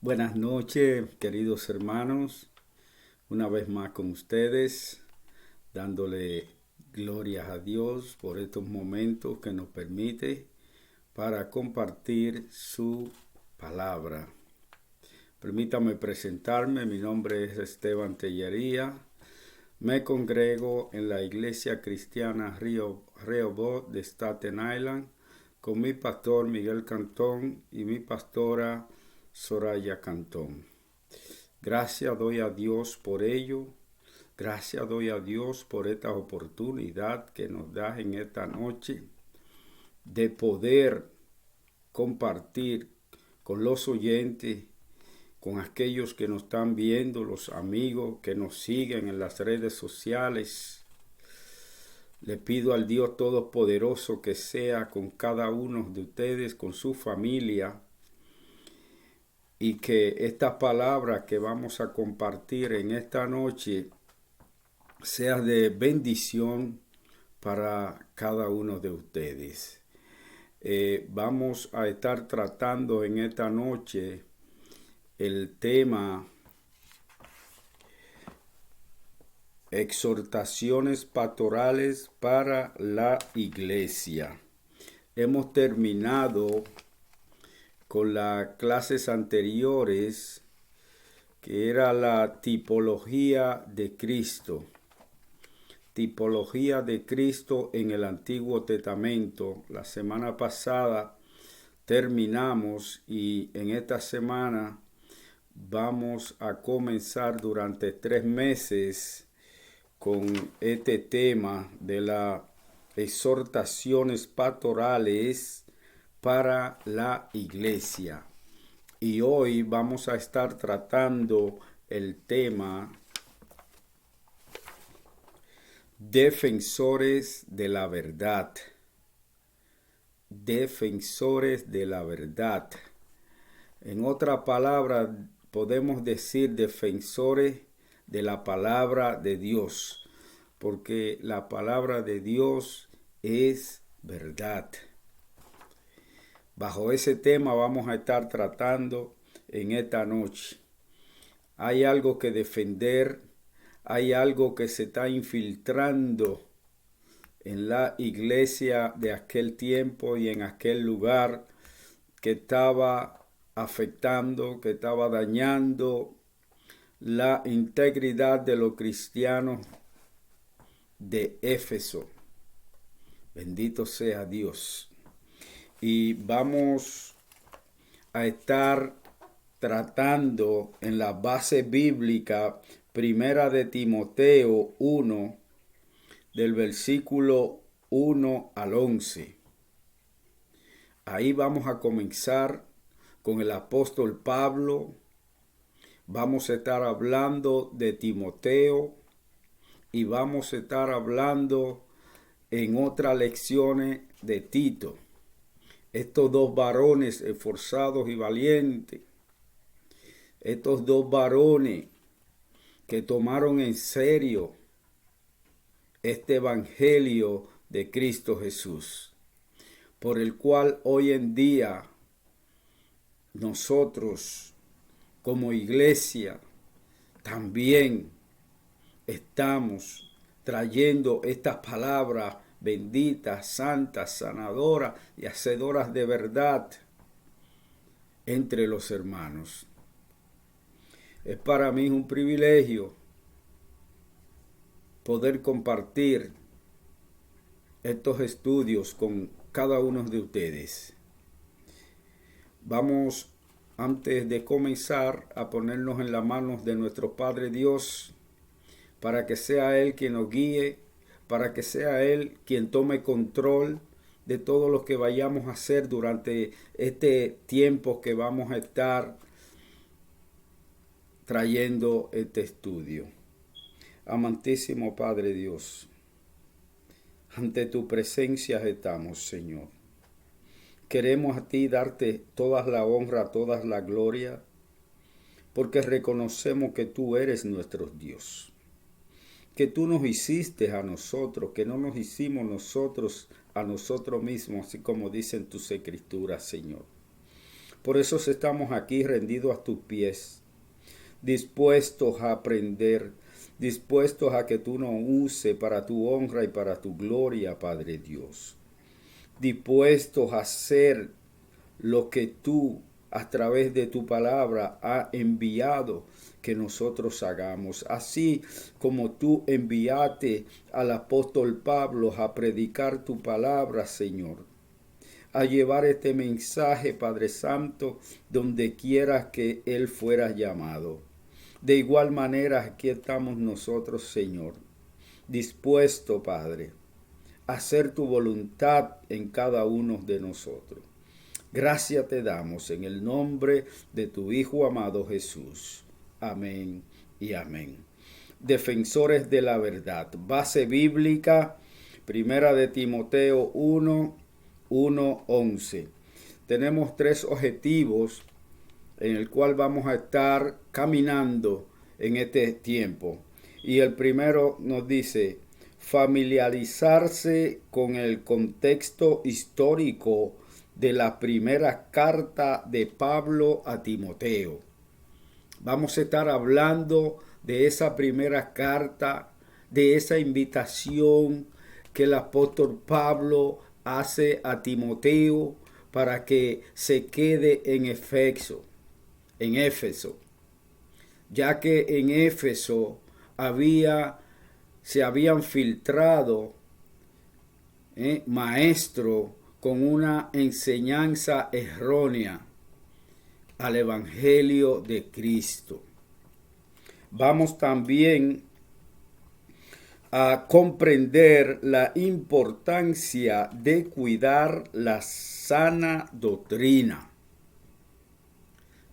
Buenas noches, queridos hermanos. Una vez más con ustedes, dándole glorias a Dios por estos momentos que nos permite para compartir su palabra. Permítame presentarme, mi nombre es Esteban Tellería. Me congrego en la Iglesia Cristiana Rehoboth de Staten Island con mi pastor Miguel Cantón y mi pastora Soraya Cantón. Gracias doy a Dios por ello. Gracias doy a Dios por esta oportunidad que nos da en esta noche de poder compartir con los oyentes, con aquellos que nos están viendo, los amigos que nos siguen en las redes sociales. Le pido al Dios Todopoderoso que sea con cada uno de ustedes, con su familia, y que esta palabra que vamos a compartir en esta noche sea de bendición para cada uno de ustedes. Vamos a estar tratando en esta noche el tema exhortaciones pastorales para la iglesia. Hemos terminado con las clases anteriores, que era la tipología de Cristo. Tipología de Cristo en el Antiguo Testamento. La semana pasada terminamos y en esta semana vamos a comenzar durante 3 meses con este tema de las exhortaciones pastorales para la iglesia. Y hoy vamos a estar tratando el tema defensores de la verdad. Defensores de la verdad. En otra palabra, podemos decir defensores de la palabra de Dios, porque la palabra de Dios es verdad. Bajo ese tema vamos a estar tratando en esta noche. Hay algo que defender, hay algo que se está infiltrando en la iglesia de aquel tiempo y en aquel lugar que estaba afectando, que estaba dañando la integridad de los cristianos de Éfeso. Bendito sea Dios. Y vamos a estar tratando en la base bíblica Primera de Timoteo 1, del versículo 1 al 11. Ahí vamos a comenzar con el apóstol Pablo. Vamos a estar hablando de Timoteo y vamos a estar hablando en otras lecciones de Tito. Estos dos varones esforzados y valientes, estos dos varones que tomaron en serio este evangelio de Cristo Jesús, por el cual hoy en día nosotros como iglesia también estamos trayendo estas palabras benditas, santas, sanadoras y hacedoras de verdad entre los hermanos. Es para mí un privilegio poder compartir estos estudios con cada uno de ustedes. Vamos, antes de comenzar, a ponernos en las manos de nuestro Padre Dios, para que sea Él quien nos guíe, para que sea Él quien tome control de todo lo que vayamos a hacer durante este tiempo que vamos a estar trayendo este estudio. Amantísimo Padre Dios, ante tu presencia estamos, Señor. Queremos a ti darte toda la honra, toda la gloria, porque reconocemos que tú eres nuestro Dios, que tú nos hiciste a nosotros, que no nos hicimos nosotros a nosotros mismos, así como dicen tus escrituras, Señor. Por eso estamos aquí rendidos a tus pies, dispuestos a aprender, dispuestos a que tú nos uses para tu honra y para tu gloria, Padre Dios. Dispuestos a hacer lo que tú a través de tu palabra has enviado que nosotros hagamos. Así como tú enviaste al apóstol Pablo a predicar tu palabra, Señor, a llevar este mensaje, Padre Santo, donde quiera que él fuera llamado. De igual manera, aquí estamos nosotros, Señor, dispuesto, Padre, a hacer tu voluntad en cada uno de nosotros. Gracias te damos en el nombre de tu Hijo amado Jesús. Amén y amén. Defensores de la verdad. Base bíblica, Primera de Timoteo 1:11. Tenemos 3 objetivos en el cual vamos a estar caminando en este tiempo. Y el primero nos dice, familiarizarse con el contexto histórico de la primera carta de Pablo a Timoteo. Vamos a estar hablando de esa primera carta, de esa invitación que el apóstol Pablo hace a Timoteo para que se quede en Éfeso, ya que en Éfeso se habían filtrado maestros con una enseñanza errónea al Evangelio de Cristo. Vamos también a comprender la importancia de cuidar la sana doctrina.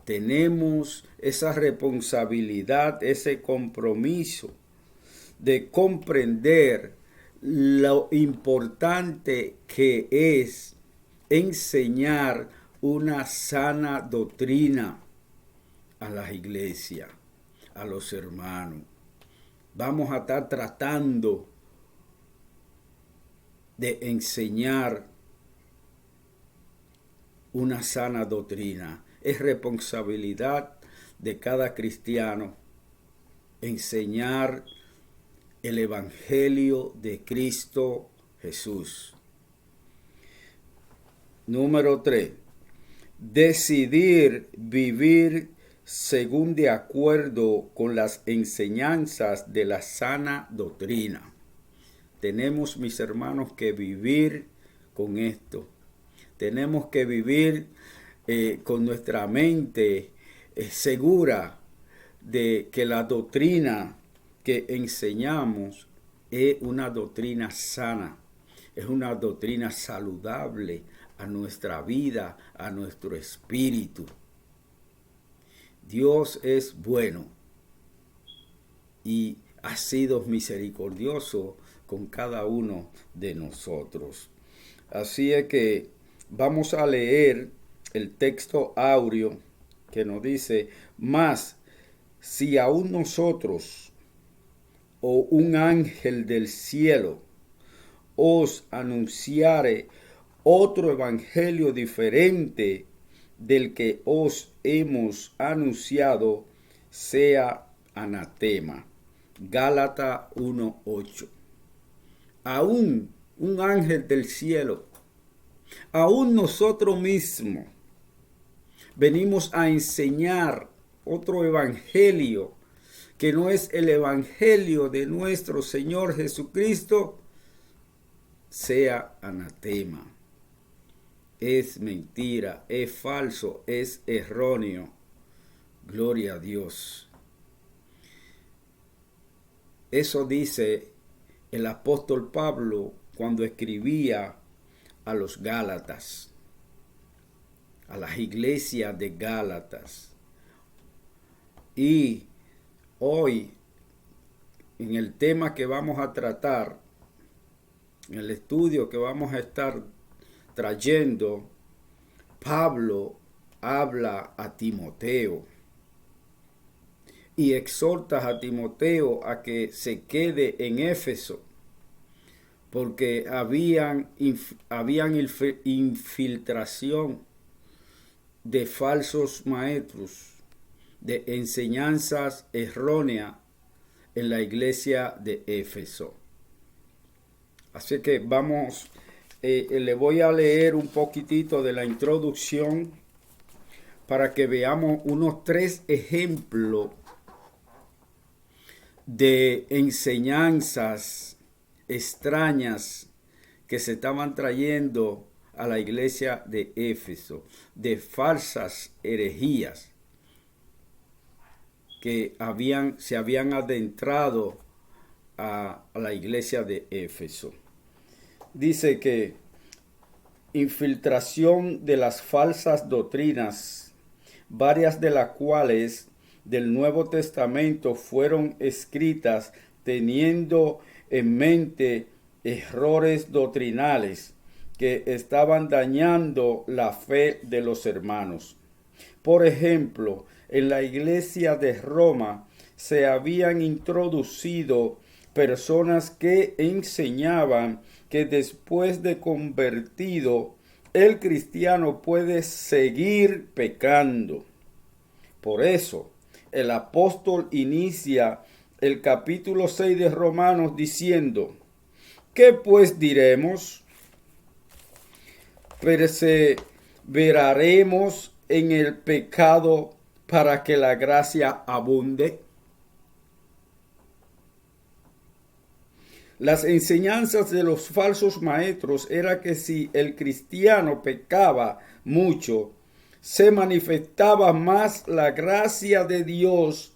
Tenemos esa responsabilidad, ese compromiso de comprender lo importante que es enseñar una sana doctrina a las iglesias, a los hermanos. Vamos a estar tratando de enseñar una sana doctrina. Es responsabilidad de cada cristiano enseñar el Evangelio de Cristo Jesús. Número 3. Decidir vivir según de acuerdo con las enseñanzas de la sana doctrina. Tenemos, mis hermanos, que vivir con esto. Tenemos que vivir con nuestra mente segura de que la doctrina que enseñamos es una doctrina sana, es una doctrina saludable a nuestra vida, a nuestro espíritu. Dios es bueno y ha sido misericordioso con cada uno de nosotros. Así es que vamos a leer el texto áureo que nos dice, mas si aún nosotros o un ángel del cielo os anunciare otro evangelio diferente del que os hemos anunciado, sea anatema. Gálatas 1:8. Aún un ángel del cielo, aún nosotros mismos, venimos a enseñar otro evangelio que no es el evangelio de nuestro Señor Jesucristo, sea anatema. Es mentira, es falso, es erróneo. Gloria a Dios. Eso dice el apóstol Pablo cuando escribía a los Gálatas, a las iglesias de Gálatas. Y hoy, en el tema que vamos a tratar, en el estudio que vamos a estar trayendo, Pablo habla a Timoteo y exhorta a Timoteo a que se quede en Éfeso, porque habían infiltración de falsos maestros, de enseñanzas erróneas en la iglesia de Éfeso. Así que vamos, le voy a leer un poquitito de la introducción para que veamos unos 3 ejemplos de enseñanzas extrañas que se estaban trayendo a la iglesia de Éfeso, de falsas herejías que se habían adentrado a la iglesia de Éfeso. Dice que infiltración de las falsas doctrinas, varias de las cuales del Nuevo Testamento fueron escritas teniendo en mente errores doctrinales que estaban dañando la fe de los hermanos. Por ejemplo, en la iglesia de Roma se habían introducido personas que enseñaban que después de convertido, el cristiano puede seguir pecando. Por eso, el apóstol inicia el capítulo 6 de Romanos diciendo: ¿qué pues diremos? ¿Perseveraremos en el pecado para que la gracia abunde? Las enseñanzas de los falsos maestros era que si el cristiano pecaba mucho, se manifestaba más la gracia de Dios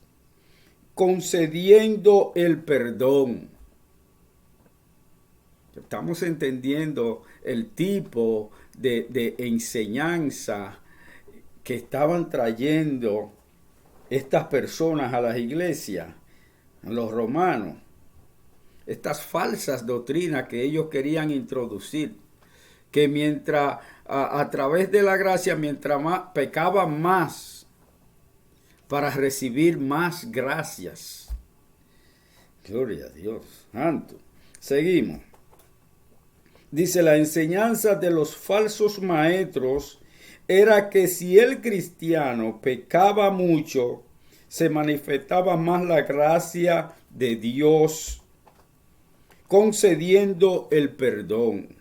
concediendo el perdón. Estamos entendiendo el tipo de enseñanza que estaban trayendo estas personas a las iglesias, los romanos. Estas falsas doctrinas que ellos querían introducir, que mientras a través de la gracia, mientras más pecaban más para recibir más gracias. Gloria a Dios, santo. Seguimos. Dice, la enseñanza de los falsos maestros era que si el cristiano pecaba mucho, se manifestaba más la gracia de Dios concediendo el perdón.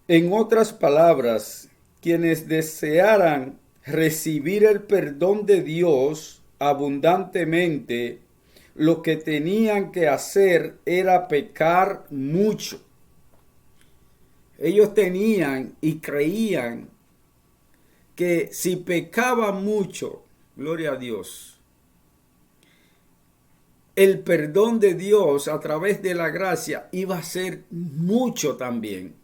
En otras palabras, quienes desearan recibir el perdón de Dios abundantemente, lo que tenían que hacer era pecar mucho. Ellos tenían y creían que si pecaban mucho, gloria a Dios, el perdón de Dios a través de la gracia iba a ser mucho también.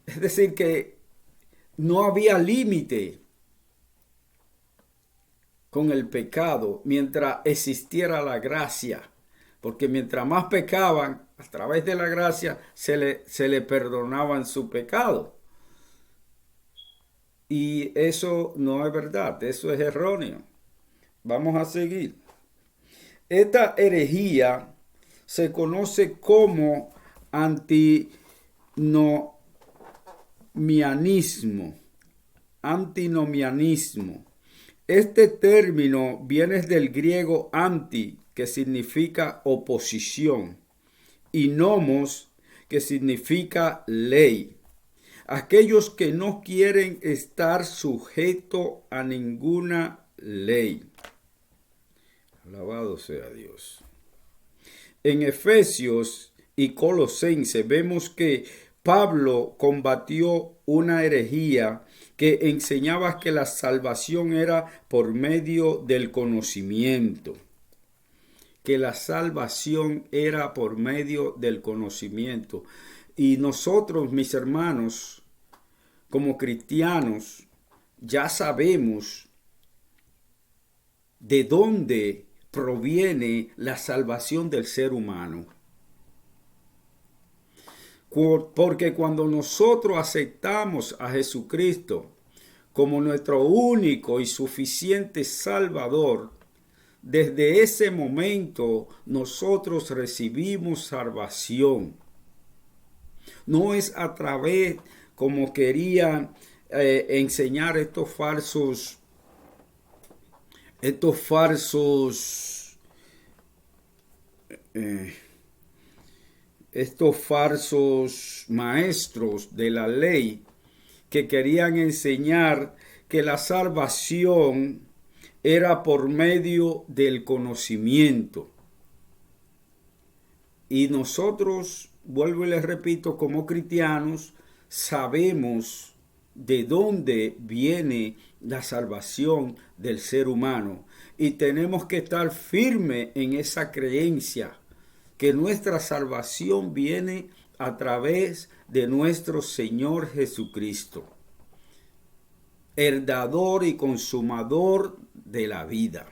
Es decir, que no había límite con el pecado mientras existiera la gracia. Porque mientras más pecaban, a través de la gracia se le perdonaban su pecado. Y eso no es verdad, eso es erróneo. Vamos a seguir. Esta herejía se conoce como antinomianismo. Este término viene del griego anti, que significa oposición, y nomos, que significa ley. Aquellos que no quieren estar sujetos a ninguna ley. Alabado sea Dios. En Efesios y Colosenses vemos que Pablo combatió una herejía que enseñaba que la salvación era por medio del conocimiento. Que la salvación era por medio del conocimiento. Y nosotros, mis hermanos, como cristianos, ya sabemos de dónde proviene la salvación del ser humano. Porque cuando nosotros aceptamos a Jesucristo como nuestro único y suficiente Salvador, desde ese momento nosotros recibimos salvación. No es a través como querían enseñar estos falsos maestros de la ley, que querían enseñar que la salvación era por medio del conocimiento. Y nosotros, vuelvo y les repito, como cristianos, sabemos de dónde viene la salvación del ser humano. Y tenemos que estar firmes en esa creencia, que nuestra salvación viene a través de nuestro Señor Jesucristo, el dador y consumador de la vida.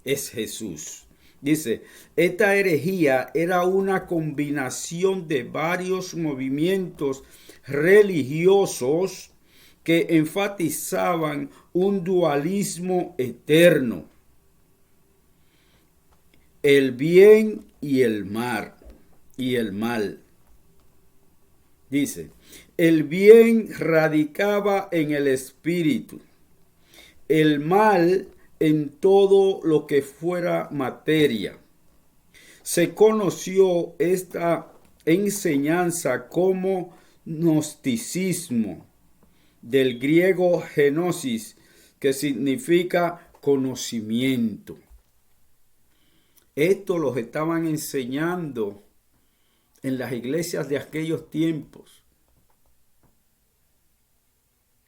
Es Jesús. Dice, esta herejía era una combinación de varios movimientos religiosos que enfatizaban un dualismo eterno, el bien y el mal. Dice, el bien radicaba en el espíritu, el mal en todo lo que fuera materia. Se conoció esta enseñanza como gnosticismo, del griego gnosis, que significa conocimiento. Esto los estaban enseñando en las iglesias de aquellos tiempos,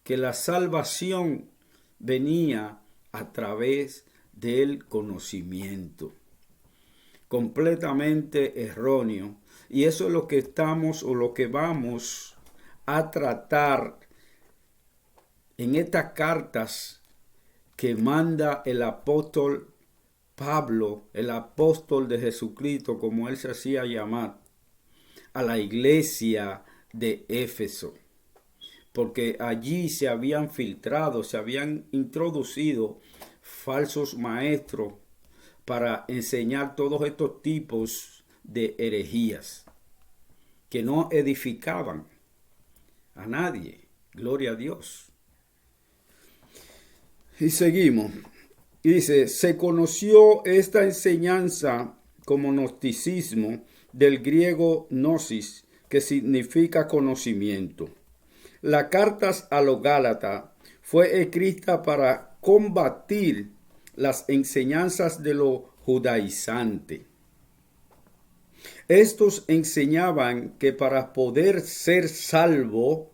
que la salvación venía a través del conocimiento. Completamente erróneo. Y eso es lo que estamos o lo que vamos a tratar en estas cartas que manda el apóstol Pablo, el apóstol de Jesucristo, como él se hacía llamar, a la iglesia de Éfeso. Porque allí se habían filtrado, se habían introducido falsos maestros para enseñar todos estos tipos de herejías que no edificaban a nadie. Gloria a Dios. Y seguimos. Y dice, se conoció esta enseñanza como gnosticismo, del griego gnosis, que significa conocimiento. La carta a los Gálatas fue escrita para combatir las enseñanzas de los judaizantes. Estos enseñaban que para poder ser salvo,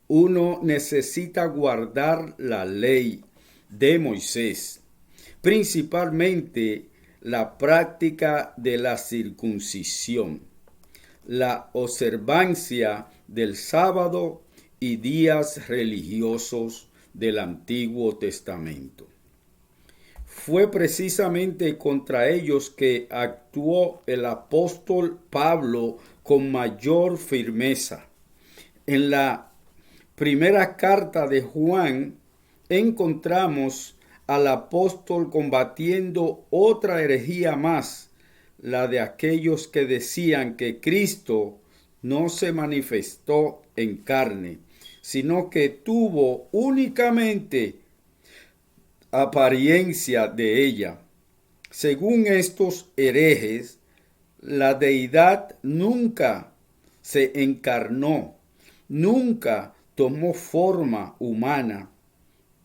uno necesita guardar la ley de Moisés, principalmente la práctica de la circuncisión, la observancia del sábado y días religiosos del Antiguo Testamento. Fue precisamente contra ellos que actuó el apóstol Pablo con mayor firmeza. En la primera carta de Juan encontramos al apóstol combatiendo otra herejía más, la de aquellos que decían que Cristo no se manifestó en carne, sino que tuvo únicamente apariencia de ella. Según estos herejes, la deidad nunca se encarnó, nunca tomó forma humana,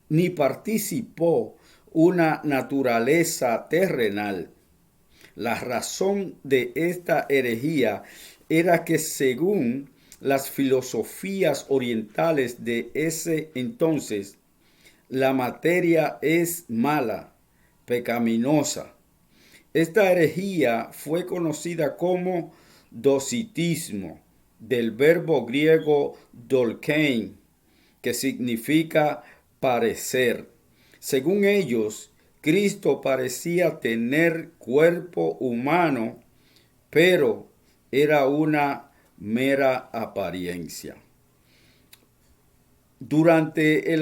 ni participó una naturaleza terrenal. La razón de esta herejía era que según las filosofías orientales de ese entonces, la materia es mala, pecaminosa. Esta herejía fue conocida como docetismo, del verbo griego dolkein, que significa parecer. Según ellos, Cristo parecía tener cuerpo humano, pero era una mera apariencia. Durante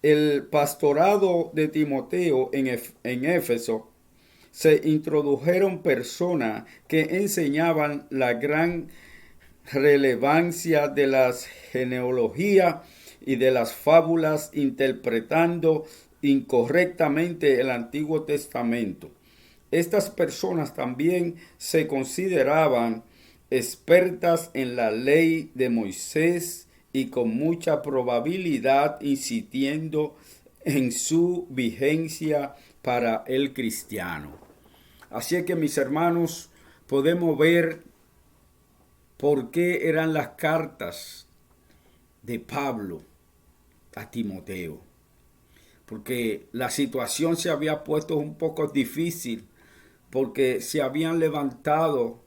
el pastorado de Timoteo en Éfeso, se introdujeron personas que enseñaban la gran relevancia de la genealogía y de las fábulas, interpretando incorrectamente el Antiguo Testamento. Estas personas también se consideraban expertas en la ley de Moisés y con mucha probabilidad insistiendo en su vigencia para el cristiano. Así que, mis hermanos, podemos ver por qué eran las cartas de Pablo a Timoteo. Porque la situación se había puesto un poco difícil, porque se habían levantado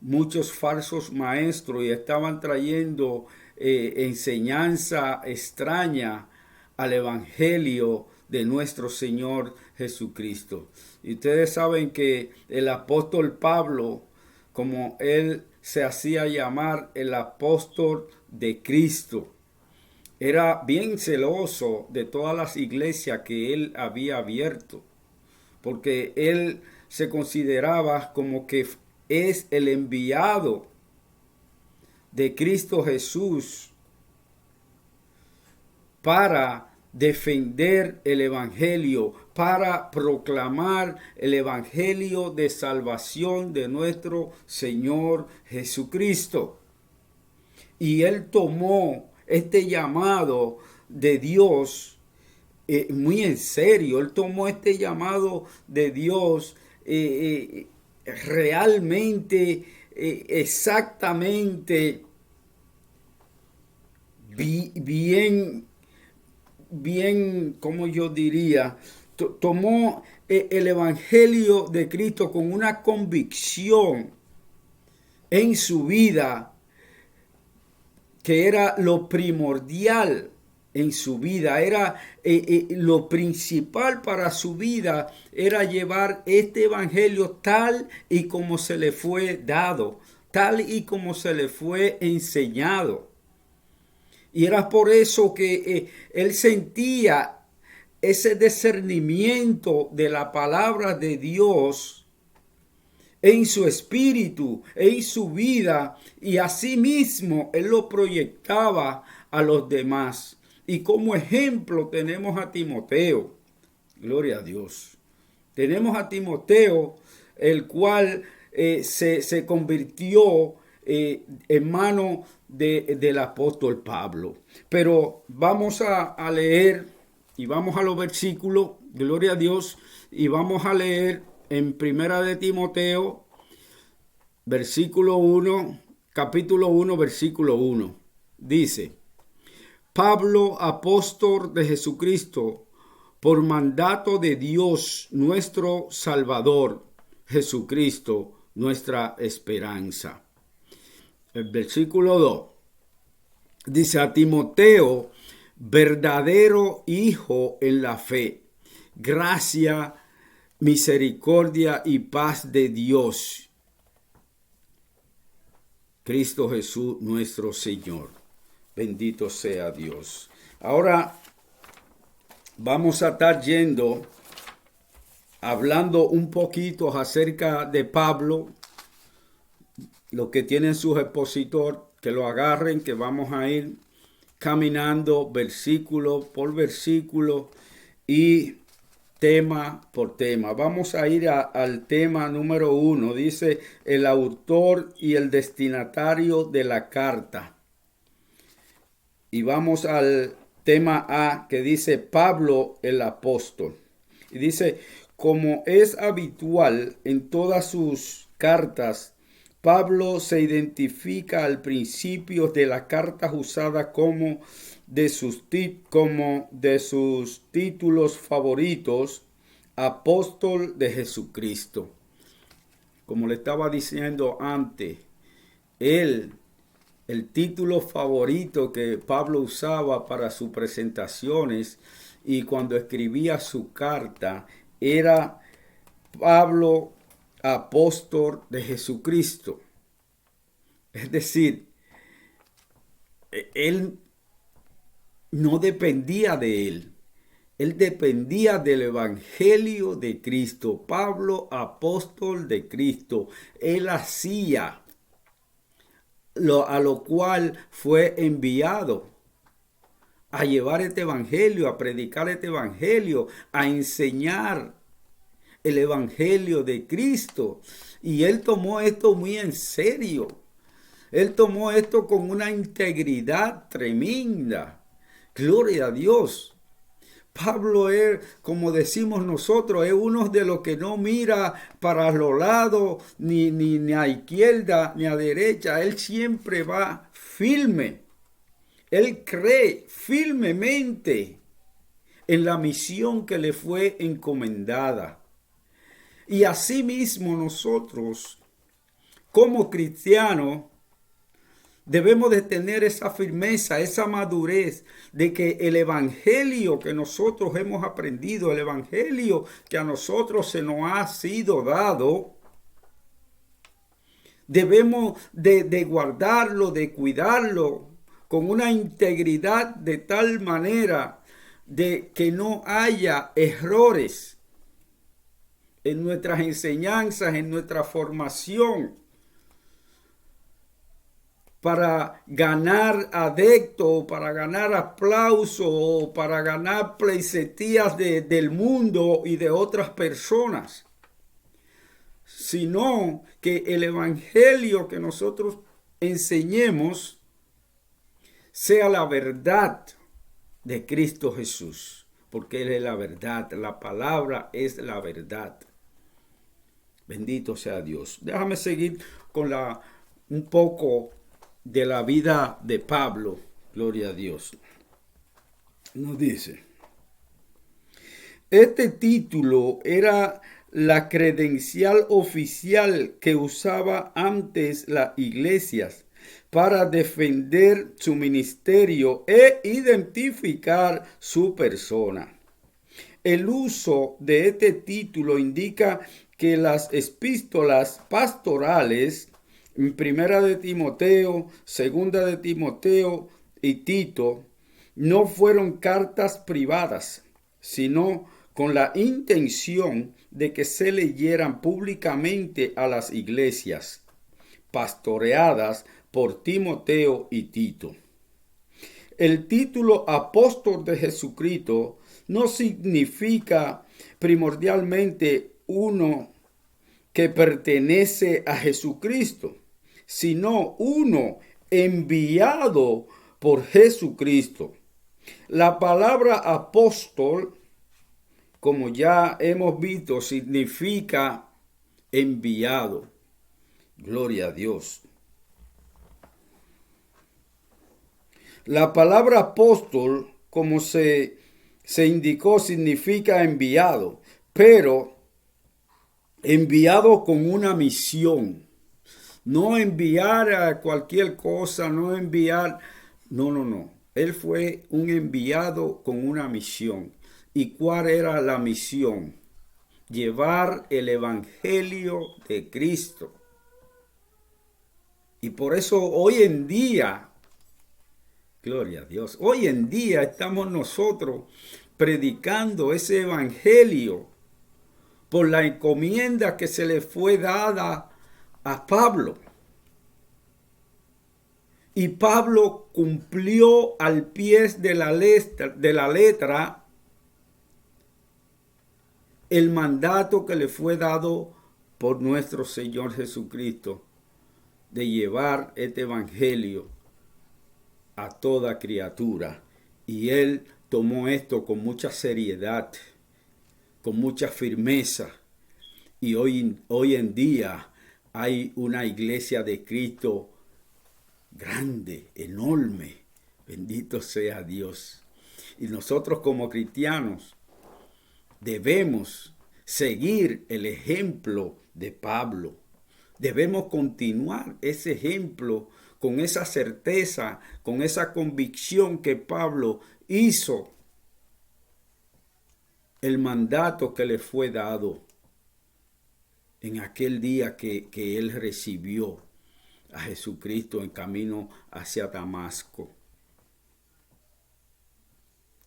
muchos falsos maestros y estaban trayendo enseñanza extraña al evangelio de nuestro Señor Jesucristo. Y ustedes saben que el apóstol Pablo, como él se hacía llamar el apóstol de Cristo, era bien celoso de todas las iglesias que él había abierto, porque él se consideraba como que es el enviado de Cristo Jesús para defender el evangelio, para proclamar el evangelio de salvación de nuestro Señor Jesucristo. Y él tomó este llamado de Dios muy en serio. Él tomó este llamado de Dios realmente, exactamente bien, como yo diría, tomó el evangelio de Cristo con una convicción en su vida, que era lo primordial en su vida, era lo principal para su vida, era llevar este evangelio tal y como se le fue dado, tal y como se le fue enseñado. Y era por eso que él sentía ese discernimiento de la palabra de Dios en su espíritu, en su vida, y asimismo él lo proyectaba a los demás. Y como ejemplo tenemos a Timoteo. Gloria a Dios. Tenemos a Timoteo, el cual se convirtió en mano del apóstol Pablo. Pero vamos a leer y vamos a los versículos, gloria a Dios, y vamos a leer en Primera de Timoteo, versículo 1, capítulo 1, versículo 1. Dice: Pablo, apóstol de Jesucristo, por mandato de Dios nuestro Salvador, Jesucristo, nuestra esperanza. El versículo 2 dice: a Timoteo, verdadero hijo en la fe, gracia, misericordia y paz de Dios, Cristo Jesús nuestro Señor. Bendito sea Dios. Ahora vamos a estar hablando un poquito acerca de Pablo. Los que tienen su expositor, que lo agarren, que vamos a ir caminando versículo por versículo y tema por tema. Vamos a ir al tema número 1. Dice: el autor y el destinatario de la carta. Y vamos al tema A, que dice: Pablo el apóstol. Y dice: como es habitual en todas sus cartas, Pablo se identifica al principio de la carta usada como de sus títulos favoritos, apóstol de Jesucristo. Como le estaba diciendo antes, el título favorito que Pablo usaba para sus presentaciones y cuando escribía su carta era Pablo, apóstol de Jesucristo. Es decir, él no dependía de él. Él dependía del evangelio de Cristo. Pablo, apóstol de Cristo. Él hacía a lo cual fue enviado a llevar este evangelio, a predicar este evangelio, a enseñar el evangelio de Cristo. Y él tomó esto muy en serio. Él tomó esto con una integridad tremenda. Gloria a Dios. Pablo es, como decimos nosotros, es uno de los que no mira para los lados, ni a izquierda, ni a derecha. Él siempre va firme. Él cree firmemente en la misión que le fue encomendada. Y asimismo nosotros, como cristianos, debemos de tener esa firmeza, esa madurez de que el evangelio que nosotros hemos aprendido, el evangelio que a nosotros se nos ha sido dado, debemos de guardarlo, de cuidarlo con una integridad de tal manera de que no haya errores en nuestras enseñanzas, en nuestra formación, para ganar adeptos, para ganar aplausos, para ganar pleitesías del mundo y de otras personas, sino que el evangelio que nosotros enseñemos sea la verdad de Cristo Jesús, porque Él es la verdad, la palabra es la verdad. Bendito sea Dios. Déjame seguir con un poco de la vida de Pablo. Gloria a Dios. Nos dice, este título era la credencial oficial que usaba antes las iglesias para defender su ministerio e identificar su persona. El uso de este título indica que las epístolas pastorales, en Primera de Timoteo, Segunda de Timoteo y Tito, no fueron cartas privadas, sino con la intención de que se leyeran públicamente a las iglesias, pastoreadas por Timoteo y Tito. El título apóstol de Jesucristo no significa primordialmente uno que pertenece a Jesucristo, sino uno enviado por Jesucristo. La palabra apóstol, como ya hemos visto, significa enviado. Gloria a Dios. La palabra apóstol, como se indicó, significa enviado, pero enviado con una misión. No enviar a cualquier cosa, no enviar. No. Él fue un enviado con una misión. ¿Y cuál era la misión? Llevar el evangelio de Cristo. Y por eso hoy en día, gloria a Dios, hoy en día estamos nosotros predicando ese evangelio por la encomienda que se le fue dada a Pablo. Y Pablo cumplió al pie de la letra el mandato que le fue dado por nuestro Señor Jesucristo de llevar este evangelio a toda criatura. Y él tomó esto con mucha seriedad, con mucha firmeza. Y hoy en día hay una iglesia de Cristo grande, enorme. Bendito sea Dios. Y nosotros como cristianos debemos seguir el ejemplo de Pablo. Debemos continuar ese ejemplo con esa certeza, con esa convicción que Pablo hizo el mandato que le fue dado en aquel día que él recibió a Jesucristo en camino hacia Damasco.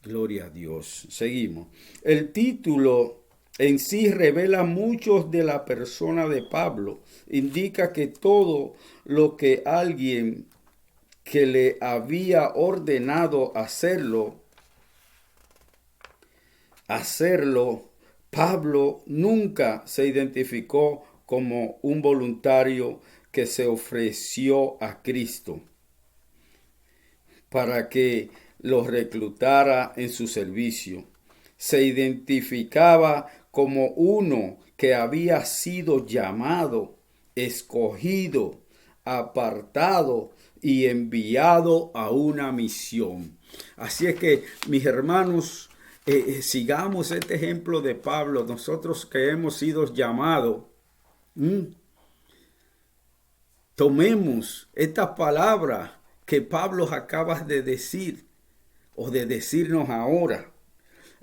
Gloria a Dios. Seguimos. El título en sí revela muchos de la persona de Pablo. Indica que todo lo que alguien que le había ordenado hacerlo, Pablo nunca se identificó como un voluntario que se ofreció a Cristo para que lo reclutara en su servicio. Se identificaba como uno que había sido llamado, escogido, apartado y enviado a una misión. Así es que, mis hermanos, sigamos este ejemplo de Pablo. Nosotros que hemos sido llamados, tomemos esta palabra que Pablo acaba de decir o de decirnos ahora.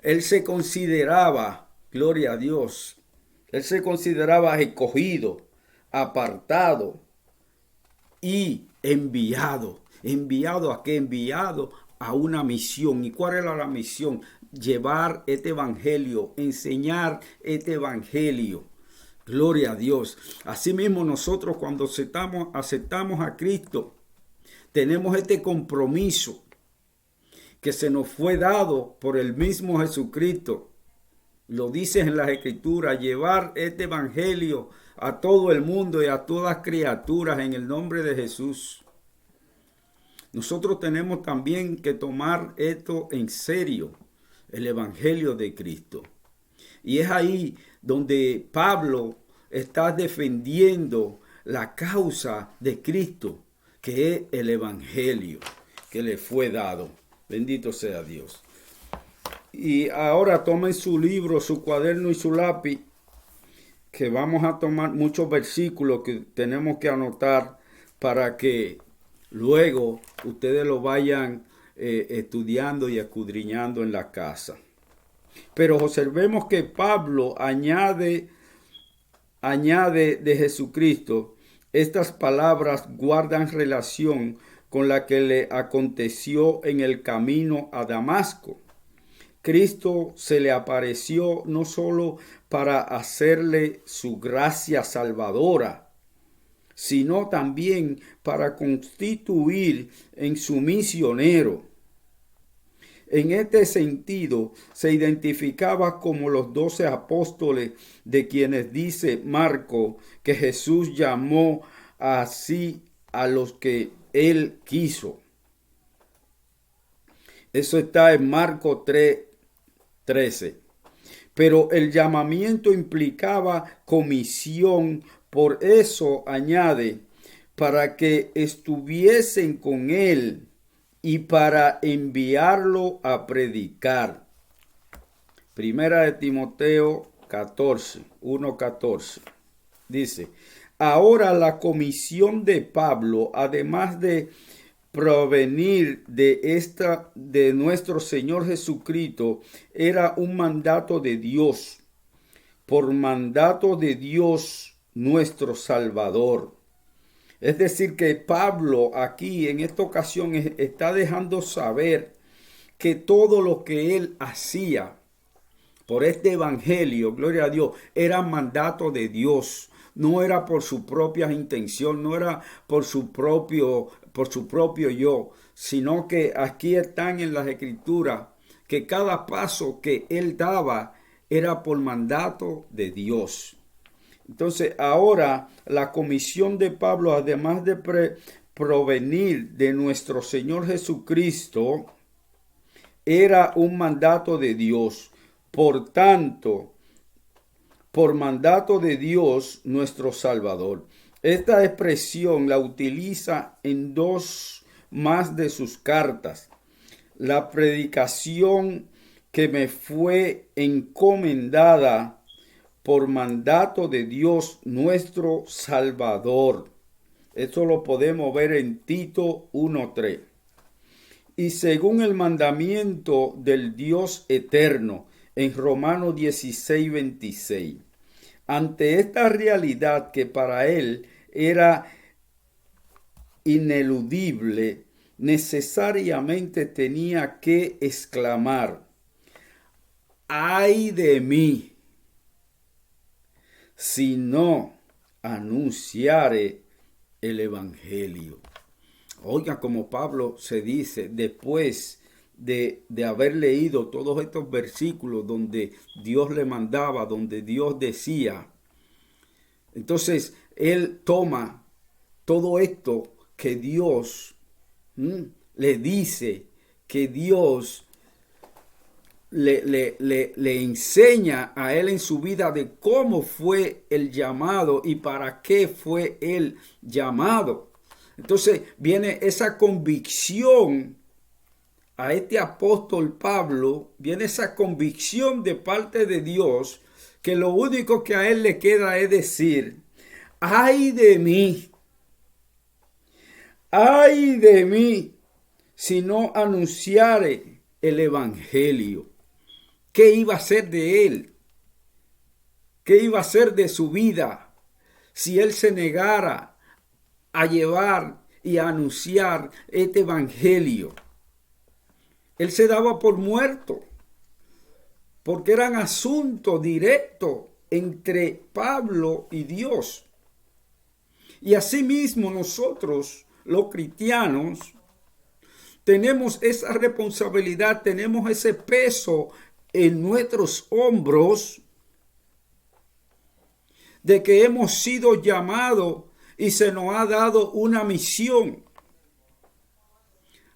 Él se consideraba, gloria a Dios, él se consideraba escogido, apartado y enviado. ¿Enviado a qué? Enviado a una misión. ¿Y cuál era la misión? Llevar este evangelio, enseñar este evangelio. Gloria a Dios. Asimismo nosotros cuando aceptamos a Cristo, tenemos este compromiso que se nos fue dado por el mismo Jesucristo. Lo dice en las Escrituras, llevar este evangelio a todo el mundo y a todas criaturas en el nombre de Jesús. Nosotros tenemos también que tomar esto en serio, el evangelio de Cristo. Y es ahí donde Pablo está defendiendo la causa de Cristo, que es el evangelio que le fue dado. Bendito sea Dios. Y ahora tomen su libro, su cuaderno y su lápiz, que vamos a tomar muchos versículos que tenemos que anotar para que luego ustedes lo vayan estudiando y escudriñando en la casa. Pero observemos que Pablo añade de Jesucristo. Estas palabras guardan relación con la que le aconteció en el camino a Damasco. Cristo se le apareció no solo para hacerle su gracia salvadora, sino también para constituir en su misionero. En este sentido, se identificaba como los 12 apóstoles de quienes dice Marco que Jesús llamó así a los que él quiso. Eso está en Marco 3:13. Pero el llamamiento implicaba comisión, por eso añade, para que estuviesen con él y para enviarlo a predicar. Primera de Timoteo 1:14. Dice, ahora la comisión de Pablo, además de provenir de nuestro Señor Jesucristo, era un mandato de Dios, por mandato de Dios nuestro Salvador. Es decir, que Pablo aquí en esta ocasión está dejando saber que todo lo que él hacía por este evangelio, gloria a Dios, era mandato de Dios. No era por su propia intención, no era por su propio yo, sino que aquí están en las Escrituras que cada paso que él daba era por mandato de Dios. Entonces ahora la comisión de Pablo, además de provenir de nuestro Señor Jesucristo, era un mandato de Dios. Por tanto, por mandato de Dios nuestro Salvador. Esta expresión la utiliza en 2 más de sus cartas. La predicación que me fue encomendada por mandato de Dios nuestro Salvador. Esto lo podemos ver en Tito 1:3. Y según el mandamiento del Dios eterno, en Romanos 16:26. Ante esta realidad que para él era ineludible, necesariamente tenía que exclamar, ¡ay de mí! si no anunciare el evangelio. Oiga, como Pablo se dice, después de haber leído todos estos versículos donde Dios le mandaba, donde Dios decía, entonces él toma todo esto que Dios le dice, que Dios le enseña a él en su vida de cómo fue el llamado y para qué fue el llamado. Entonces viene esa convicción a este apóstol Pablo, viene esa convicción de parte de Dios, que lo único que a él le queda es decir, ay de mí, si no anunciare el evangelio. ¿Qué iba a ser de él? ¿Qué iba a ser de su vida si él se negara a llevar y a anunciar este evangelio? Él se daba por muerto, porque eran asuntos directos entre Pablo y Dios. Y asimismo nosotros, los cristianos, tenemos esa responsabilidad, tenemos ese peso en nuestros hombros de que hemos sido llamados y se nos ha dado una misión.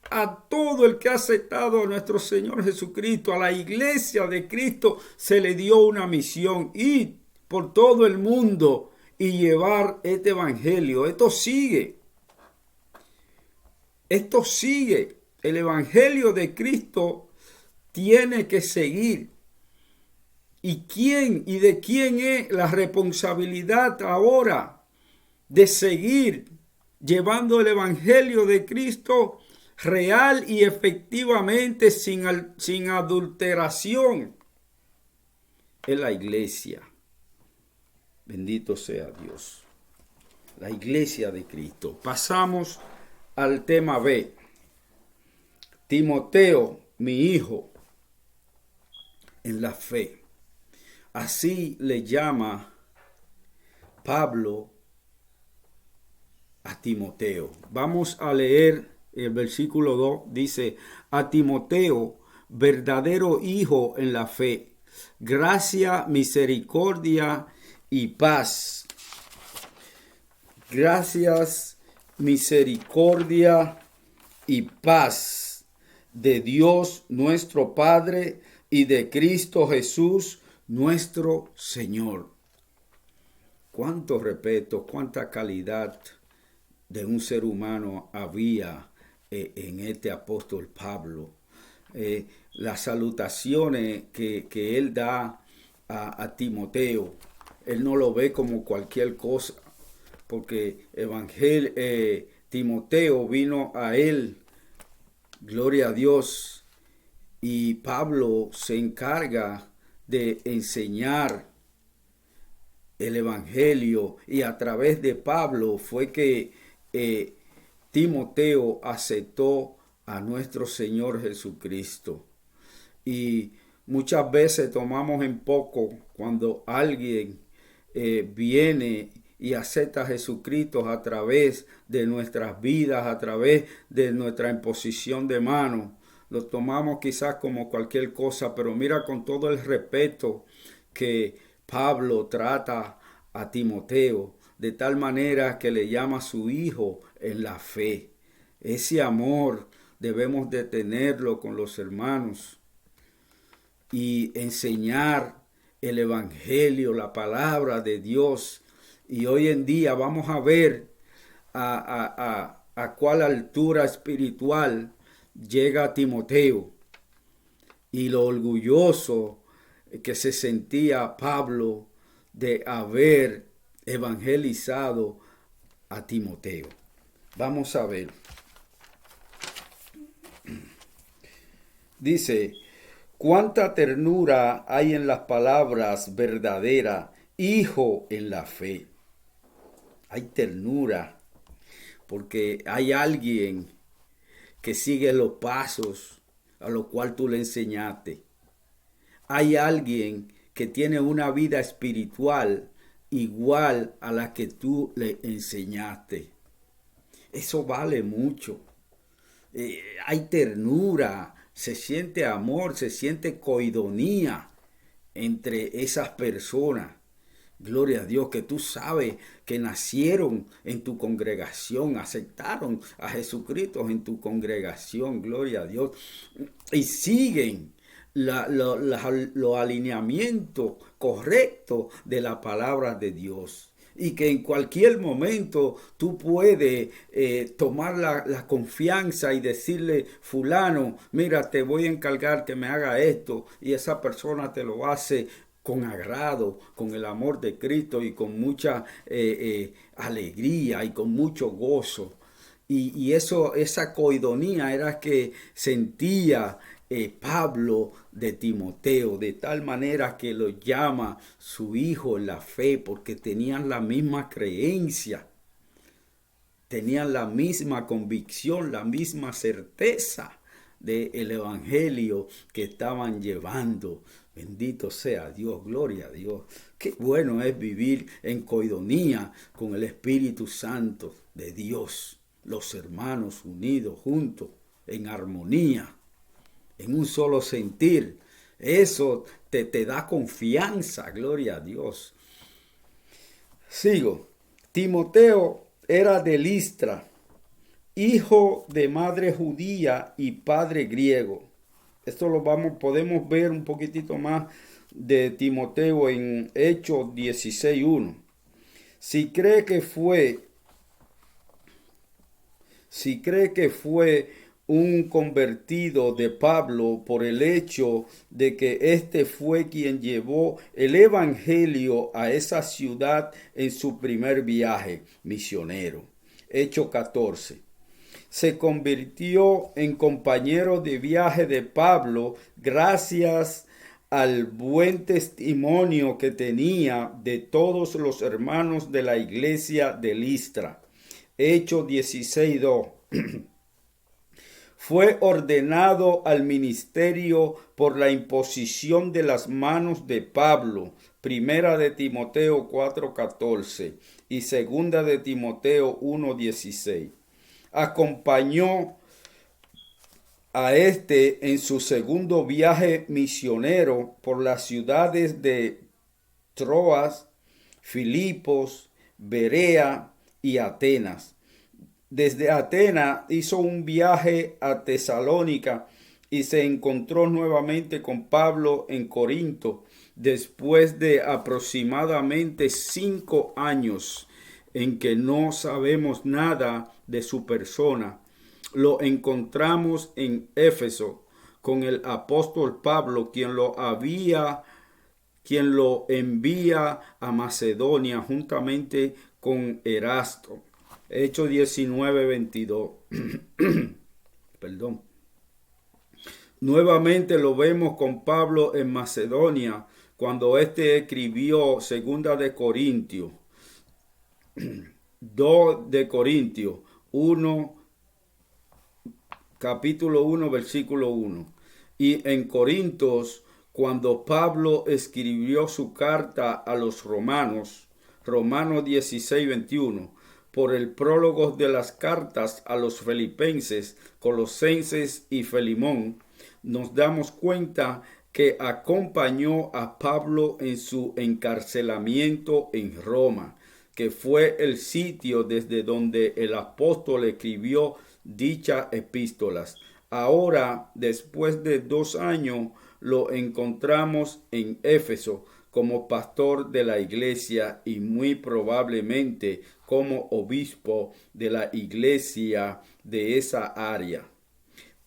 A todo el que ha aceptado a nuestro Señor Jesucristo, a la iglesia de Cristo, se le dio una misión: ir por todo el mundo y llevar este evangelio. Esto sigue. El evangelio de Cristo tiene que seguir. ¿Y de quién es la responsabilidad ahora de seguir llevando el evangelio de Cristo real y efectivamente sin adulteración? Es la iglesia. Bendito sea Dios. La iglesia de Cristo. Pasamos al tema B. Timoteo, mi hijo, en la fe. Así le llama Pablo a Timoteo. Vamos a leer el versículo 2. Dice: a Timoteo, verdadero hijo en la fe, gracia, misericordia y paz. Gracias, misericordia y paz de Dios nuestro Padre y de Cristo Jesús nuestro Señor. Cuánto respeto, cuánta calidad de un ser humano había en este apóstol Pablo. Las salutaciones que él da a Timoteo, él no lo ve como cualquier cosa, porque Timoteo vino a él, gloria a Dios, y Pablo se encarga de enseñar el evangelio, y a través de Pablo fue que Timoteo aceptó a nuestro Señor Jesucristo. Y muchas veces tomamos en poco cuando alguien viene y acepta a Jesucristo a través de nuestras vidas, a través de nuestra imposición de manos. Lo tomamos quizás como cualquier cosa, pero mira con todo el respeto que Pablo trata a Timoteo, de tal manera que le llama su hijo en la fe. Ese amor debemos de tenerlo con los hermanos y enseñar el evangelio, la palabra de Dios. Y hoy en día vamos a ver a cuál altura espiritual llega Timoteo y lo orgulloso que se sentía Pablo de haber evangelizado a Timoteo. Vamos a ver. Dice: cuánta ternura hay en las palabras verdaderas, hijo en la fe. Hay ternura porque hay alguien que sigue los pasos a los cuales tú le enseñaste. Hay alguien que tiene una vida espiritual igual a la que tú le enseñaste. Eso vale mucho. Hay ternura, se siente amor, se siente coidonía entre esas personas. Gloria a Dios, que tú sabes que nacieron en tu congregación, aceptaron a Jesucristo en tu congregación, gloria a Dios, y siguen los alineamientos correctos de la palabra de Dios. Y que en cualquier momento tú puedes tomar la confianza y decirle, fulano, mira, te voy a encargar que me haga esto, y esa persona te lo hace con agrado, con el amor de Cristo y con mucha alegría y con mucho gozo. Y eso, esa coidonía era que sentía Pablo de Timoteo, de tal manera que lo llama su hijo en la fe, porque tenían la misma creencia, tenían la misma convicción, la misma certeza del evangelio que estaban llevando. Bendito sea Dios, gloria a Dios. Qué bueno es vivir en coidonía con el Espíritu Santo de Dios. Los hermanos unidos, juntos, en armonía, en un solo sentir. Eso te da confianza, gloria a Dios. Sigo. Timoteo era de Listra, hijo de madre judía y padre griego. Esto podemos ver un poquitito más de Timoteo en Hechos 16:1. Si cree que fue un convertido de Pablo por el hecho de que éste fue quien llevó el evangelio a esa ciudad en su primer viaje misionero. Hechos 14. Se convirtió en compañero de viaje de Pablo gracias al buen testimonio que tenía de todos los hermanos de la iglesia de Listra. Hechos 16:2. Fue ordenado al ministerio por la imposición de las manos de Pablo. Primera de Timoteo 4:14 y segunda de Timoteo 1:16. Acompañó a este en su segundo viaje misionero por las ciudades de Troas, Filipos, Berea y Atenas. Desde Atenas hizo un viaje a Tesalónica y se encontró nuevamente con Pablo en Corinto después de aproximadamente 5 años en que no sabemos nada de su persona. Lo encontramos en Éfeso con el apóstol Pablo, quien lo envía a Macedonia juntamente con Erasto. Hechos 19:22. Perdón. Nuevamente lo vemos con Pablo en Macedonia cuando éste escribió segunda de Corintios, 2 de Corintios 1, capítulo 1, versículo 1. Y en Corintios, cuando Pablo escribió su carta a los romanos, Romanos 16:21, por el prólogo de las cartas a los filipenses, colosenses y Filemón, nos damos cuenta que acompañó a Pablo en su encarcelamiento en Roma, que fue el sitio desde donde el apóstol escribió dichas epístolas. Ahora, después de 2 años, lo encontramos en Éfeso como pastor de la iglesia y muy probablemente como obispo de la iglesia de esa área.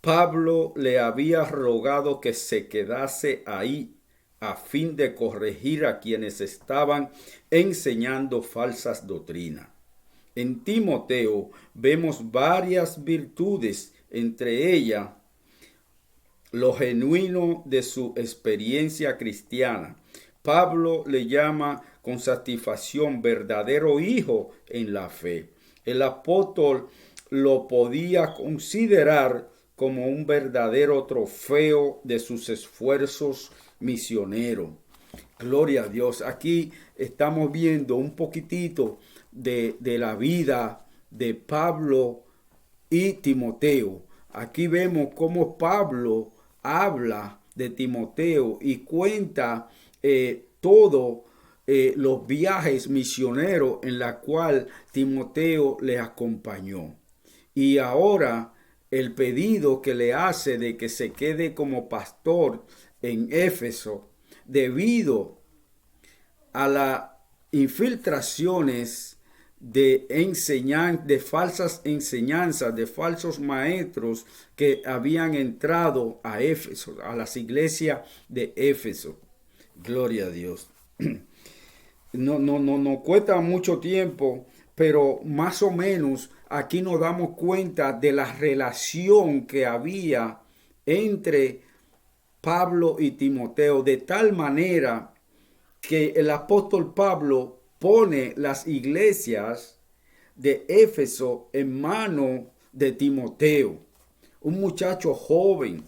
Pablo le había rogado que se quedase ahí a fin de corregir a quienes estaban enseñando falsas doctrinas. En Timoteo vemos varias virtudes, entre ellas lo genuino de su experiencia cristiana. Pablo le llama con satisfacción verdadero hijo en la fe. El apóstol lo podía considerar como un verdadero trofeo de sus esfuerzos misioneros. Gloria a Dios. Aquí estamos viendo un poquitito de la vida de Pablo y Timoteo. Aquí vemos cómo Pablo habla de Timoteo y cuenta todo los viajes misioneros en la cual Timoteo le acompañó. Y ahora el pedido que le hace de que se quede como pastor en Éfeso debido a las infiltraciones de falsas enseñanzas, de falsos maestros que habían entrado a Éfeso, a las iglesias de Éfeso. Gloria a Dios. No cuesta mucho tiempo, pero más o menos aquí nos damos cuenta de la relación que había entre Pablo y Timoteo, de tal manera que el apóstol Pablo pone las iglesias de Éfeso en mano de Timoteo, un muchacho joven,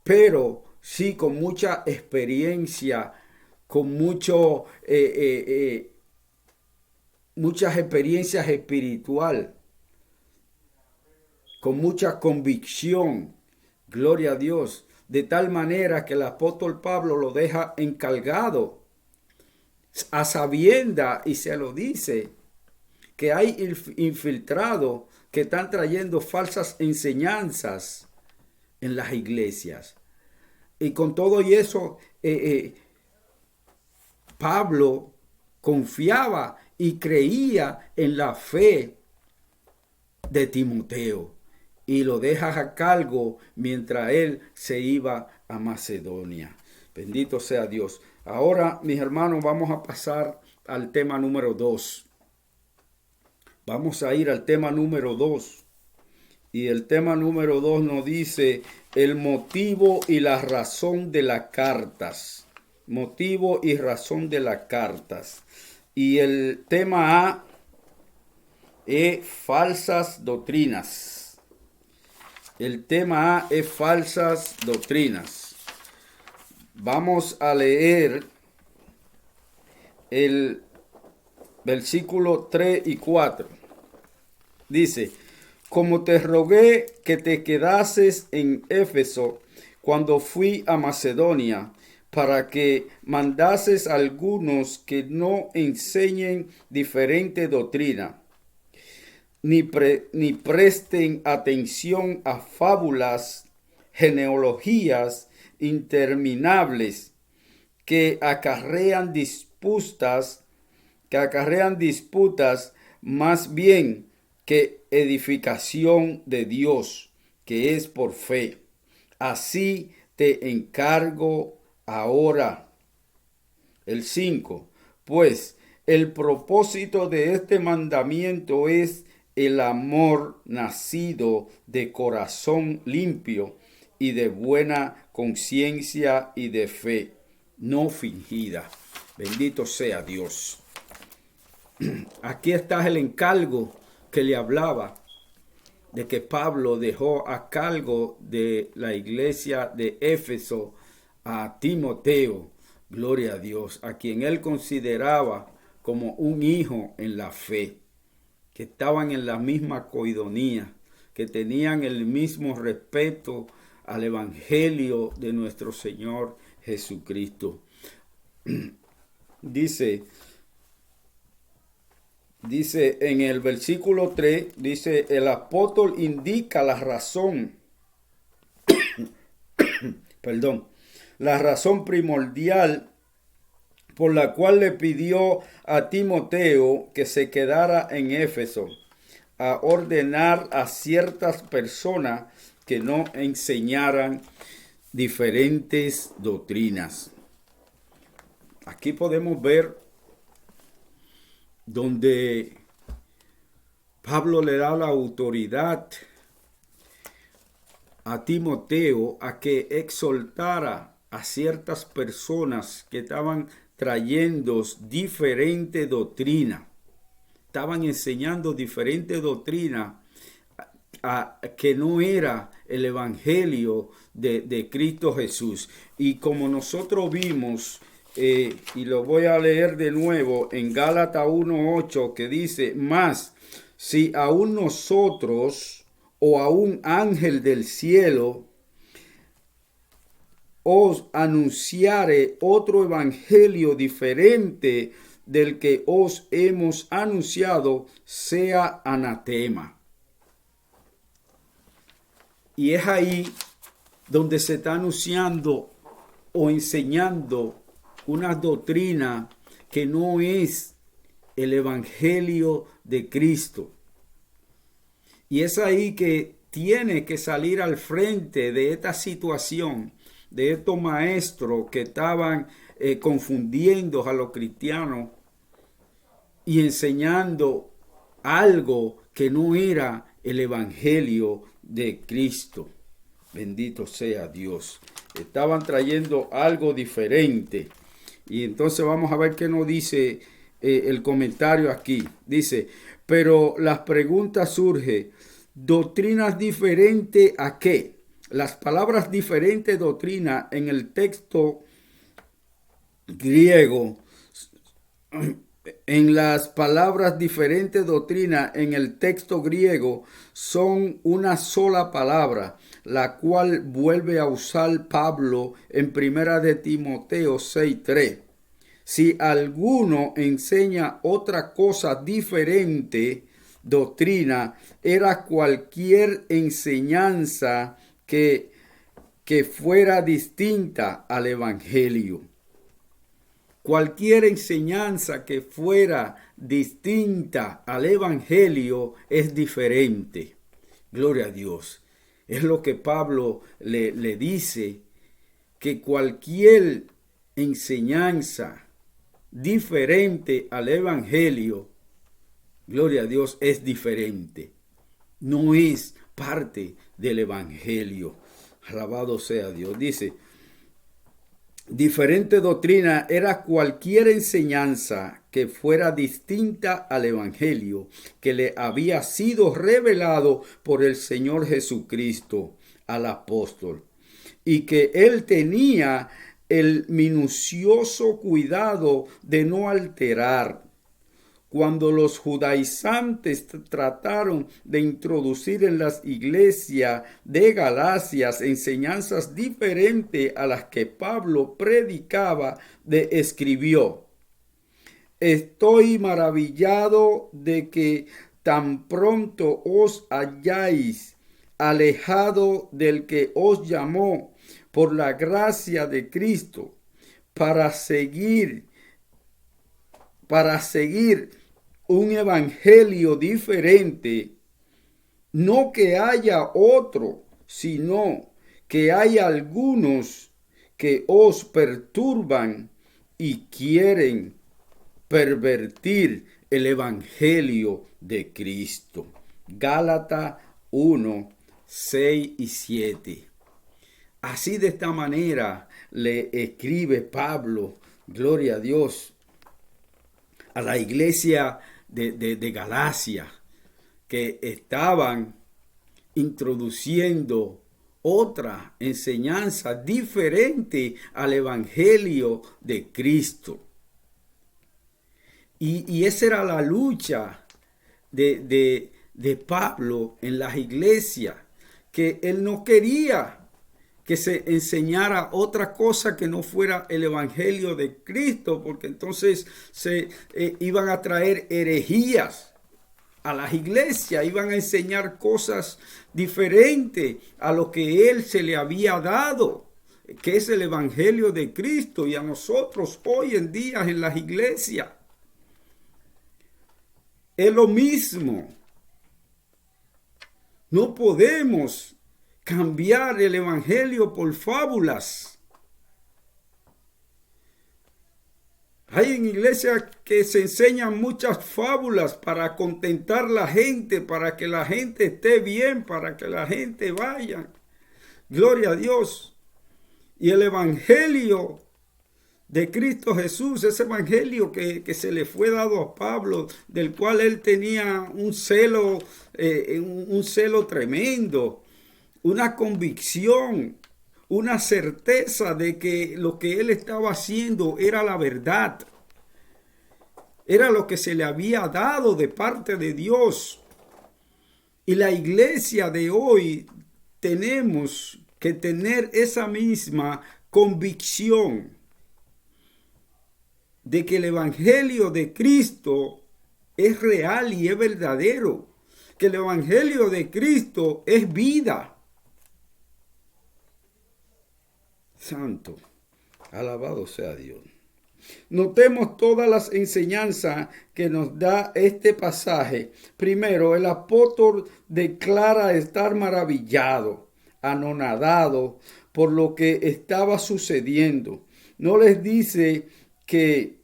pero sí con mucha experiencia, con muchas experiencias espiritual, con mucha convicción. Gloria a Dios. De tal manera que el apóstol Pablo lo deja encargado a sabienda y se lo dice que hay infiltrados que están trayendo falsas enseñanzas en las iglesias. Y con todo y eso, Pablo confiaba y creía en la fe de Timoteo y lo deja a cargo mientras él se iba a Macedonia. Bendito sea Dios. Ahora, mis hermanos, vamos a pasar al tema número 2. Vamos a ir al tema número 2. Y el tema número 2 nos dice el motivo y la razón de las cartas. Motivo y razón de las cartas. Y el tema A es falsas doctrinas. El tema A es falsas doctrinas. Vamos a leer el versículo 3 y 4. Dice, como te rogué que te quedases en Éfeso cuando fui a Macedonia, para que mandases a algunos que no enseñen diferente doctrina, ni presten atención a fábulas, genealogías interminables que acarrean disputas, más bien que edificación de Dios, que es por fe. Así te encargo ahora. El 5. Pues el propósito de este mandamiento es el amor nacido de corazón limpio y de buena conciencia y de fe, no fingida. Bendito sea Dios. Aquí está el encargo que le hablaba, de que Pablo dejó a cargo de la iglesia de Éfeso a Timoteo, gloria a Dios, a quien él consideraba como un hijo en la fe, que estaban en la misma coidonía, que tenían el mismo respeto al evangelio de nuestro Señor Jesucristo. Dice en el versículo 3, dice, el apóstol indica la razón, la razón primordial por la cual le pidió a Timoteo que se quedara en Éfeso, a ordenar a ciertas personas que no enseñaran diferentes doctrinas. Aquí podemos ver donde Pablo le da la autoridad a Timoteo a que exhortara a ciertas personas que estaban trayendo diferente doctrina, estaban enseñando diferente doctrina que no era el evangelio de Cristo Jesús. Y como nosotros vimos y lo voy a leer de nuevo en Gálatas 1:8, que dice: mas si aún nosotros o a un ángel del cielo os anunciare otro evangelio diferente del que os hemos anunciado, sea anatema. Y es ahí donde se está anunciando o enseñando una doctrina que no es el evangelio de Cristo. Y es ahí que tiene que salir al frente de esta situación, de estos maestros que estaban confundiendo a los cristianos y enseñando algo que no era el evangelio de Cristo. Bendito sea Dios. Estaban trayendo algo diferente. Y entonces vamos a ver qué nos dice el comentario aquí. Dice: pero las preguntas surgen: ¿doctrinas diferentes a qué? Las palabras diferente doctrina en el texto griego, en las palabras diferente doctrina en el texto griego son una sola palabra, la cual vuelve a usar Pablo en Primera de Timoteo 6:3. Si alguno enseña otra cosa diferente, doctrina, era cualquier enseñanza que fuera distinta al evangelio. Cualquier enseñanza que fuera distinta al evangelio es diferente. Gloria a Dios. Es lo que Pablo le dice, que cualquier enseñanza diferente al evangelio, gloria a Dios, es diferente. No es parte del evangelio. Alabado sea Dios. Dice: diferente doctrina era cualquier enseñanza que fuera distinta al evangelio que le había sido revelado por el Señor Jesucristo al apóstol, y que él tenía el minucioso cuidado de no alterar. Cuando los judaizantes trataron de introducir en las iglesias de Galacia enseñanzas diferentes a las que Pablo predicaba, escribió: estoy maravillado de que tan pronto os hayáis alejado del que os llamó por la gracia de Cristo para seguir un evangelio diferente. No que haya otro, sino que hay algunos que os perturban y quieren pervertir el evangelio de Cristo. Gálatas 1:6-7. Así, de esta manera le escribe Pablo, gloria a Dios, a la iglesia de Galacia, que estaban introduciendo otra enseñanza diferente al evangelio de Cristo. Y esa era la lucha de Pablo en las iglesias, que él no quería que se enseñara otra cosa que no fuera el evangelio de Cristo, porque entonces se iban a traer herejías a las iglesias, iban a enseñar cosas diferentes a lo que él se le había dado, que es el evangelio de Cristo. Y a nosotros hoy en día en las iglesias es lo mismo. No podemos cambiar el evangelio por fábulas. Hay en iglesias que se enseñan muchas fábulas para contentar a la gente, para que la gente esté bien, para que la gente vaya. Gloria a Dios. Y el evangelio de Cristo Jesús, ese evangelio que se le fue dado a Pablo, del cual él tenía un celo tremendo, una convicción, una certeza de que lo que él estaba haciendo era la verdad. Era lo que se le había dado de parte de Dios. Y la iglesia de hoy tenemos que tener esa misma convicción de que el evangelio de Cristo es real y es verdadero, que el evangelio de Cristo es vida. Santo, alabado sea Dios. Notemos todas las enseñanzas que nos da este pasaje. Primero, el apóstol declara estar maravillado, anonadado por lo que estaba sucediendo. No les dice que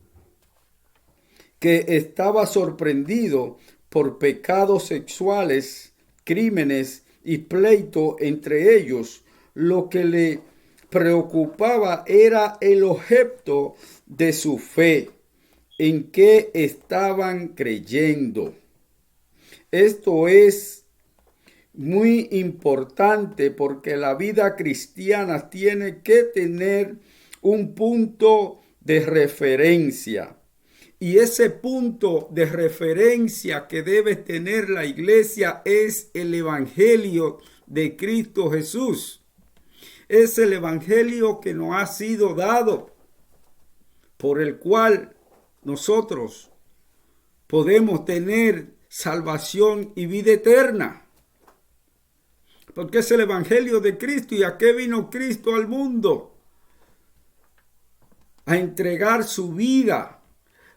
estaba sorprendido por pecados sexuales, crímenes y pleito entre ellos. Lo que le preocupaba era el objeto de su fe, en qué estaban creyendo. Esto es muy importante porque la vida cristiana tiene que tener un punto de referencia. Y ese punto de referencia que debe tener la iglesia es el evangelio de Cristo Jesús. Es el evangelio que nos ha sido dado, por el cual nosotros podemos tener salvación y vida eterna. Porque es el evangelio de Cristo. ¿Y a qué vino Cristo al mundo? A entregar su vida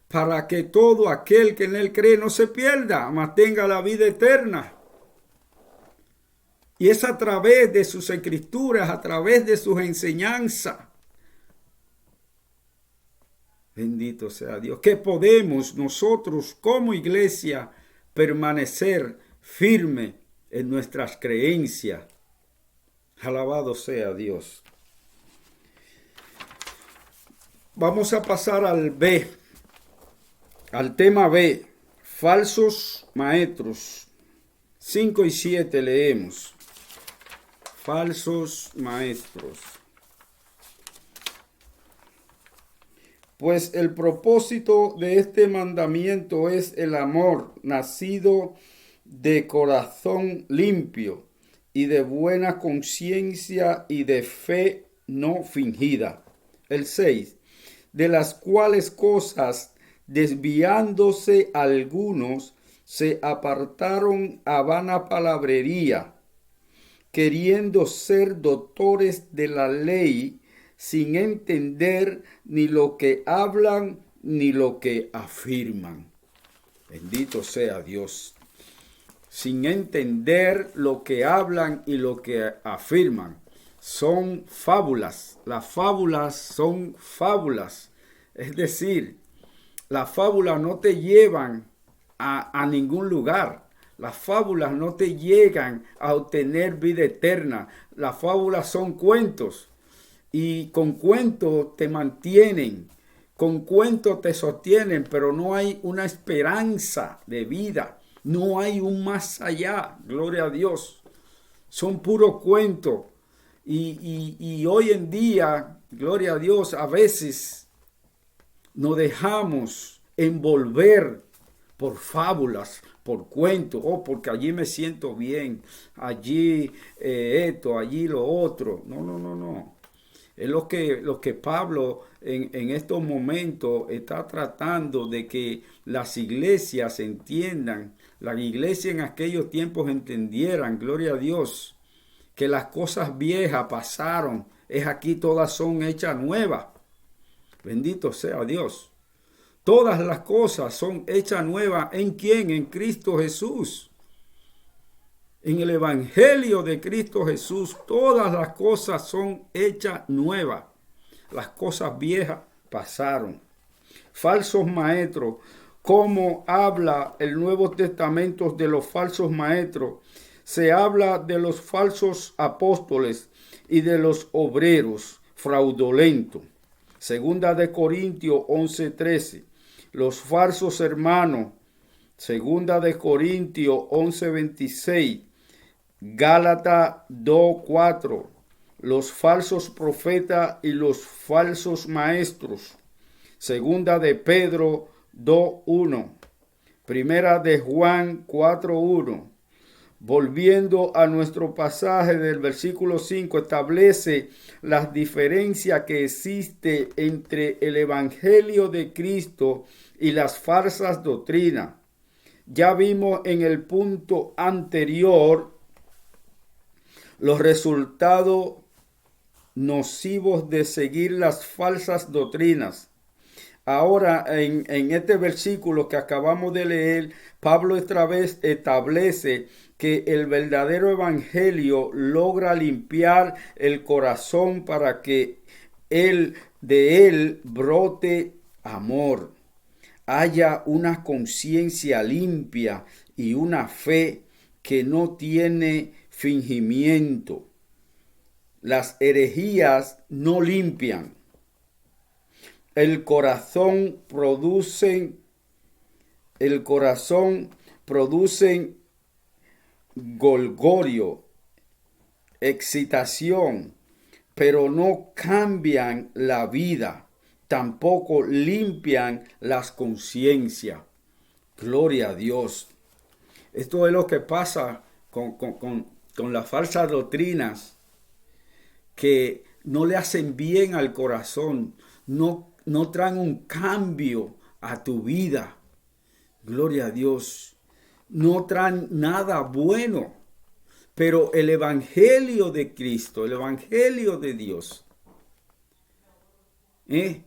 para que todo aquel que en él cree no se pierda, mas tenga la vida eterna. Y es a través de sus escrituras, a través de sus enseñanzas, bendito sea Dios, que podemos nosotros como iglesia permanecer firme en nuestras creencias. Alabado sea Dios. Vamos a pasar al tema B, falsos maestros. 5 y 7 leemos. Falsos maestros. Pues el propósito de este mandamiento es el amor nacido de corazón limpio y de buena conciencia y de fe no fingida. El 6. De las cuales cosas, desviándose algunos, se apartaron a vana palabrería, queriendo ser doctores de la ley, sin entender ni lo que hablan ni lo que afirman. Bendito sea Dios. Sin entender lo que hablan y lo que afirman. Son fábulas. Las fábulas son fábulas. Es decir, las fábulas no te llevan a ningún lugar. Las fábulas no te llegan a obtener vida eterna. Las fábulas son cuentos. Y con cuentos te mantienen. Con cuentos te sostienen. Pero no hay una esperanza de vida. No hay un más allá. Gloria a Dios. Son puros cuentos. Y hoy en día, gloria a Dios, a veces nos dejamos envolver por fábulas, por cuentos, porque allí me siento bien, allí esto, allí lo otro. No. Es lo que Pablo en estos momentos está tratando de que las iglesias entiendan, las iglesias en aquellos tiempos entendieran, gloria a Dios, que las cosas viejas pasaron, es aquí todas son hechas nuevas. Bendito sea Dios. Todas las cosas son hechas nuevas. ¿En quién? En Cristo Jesús. En el evangelio de Cristo Jesús, todas las cosas son hechas nuevas. Las cosas viejas pasaron. Falsos maestros. ¿Cómo habla el Nuevo Testamento de los falsos maestros? Se habla de los falsos apóstoles y de los obreros fraudulentos. Segunda de Corintios 11:13. Los falsos hermanos. Segunda de Corintios 11:26. Gálatas 2:4. los falsos profetas y los falsos maestros. Segunda de Pedro 2:1. Primera de Juan 4:1. Volviendo a nuestro pasaje del versículo 5, establece las diferencias que existe entre el Evangelio de Cristo y las falsas doctrinas. Ya vimos en el punto anterior los resultados nocivos de seguir las falsas doctrinas. Ahora, en este versículo que acabamos de leer, Pablo otra vez establece que el verdadero evangelio logra limpiar el corazón para que de él brote amor, haya una conciencia limpia y una fe que no tiene fingimiento. Las herejías no limpian. El corazón produce golgorio, excitación, pero no cambian la vida, tampoco limpian las conciencias. Gloria a Dios. Esto es lo que pasa con las falsas doctrinas que no le hacen bien al corazón, no traen un cambio a tu vida. Gloria a Dios. No traen nada bueno. Pero el evangelio de Cristo, el evangelio de Dios, es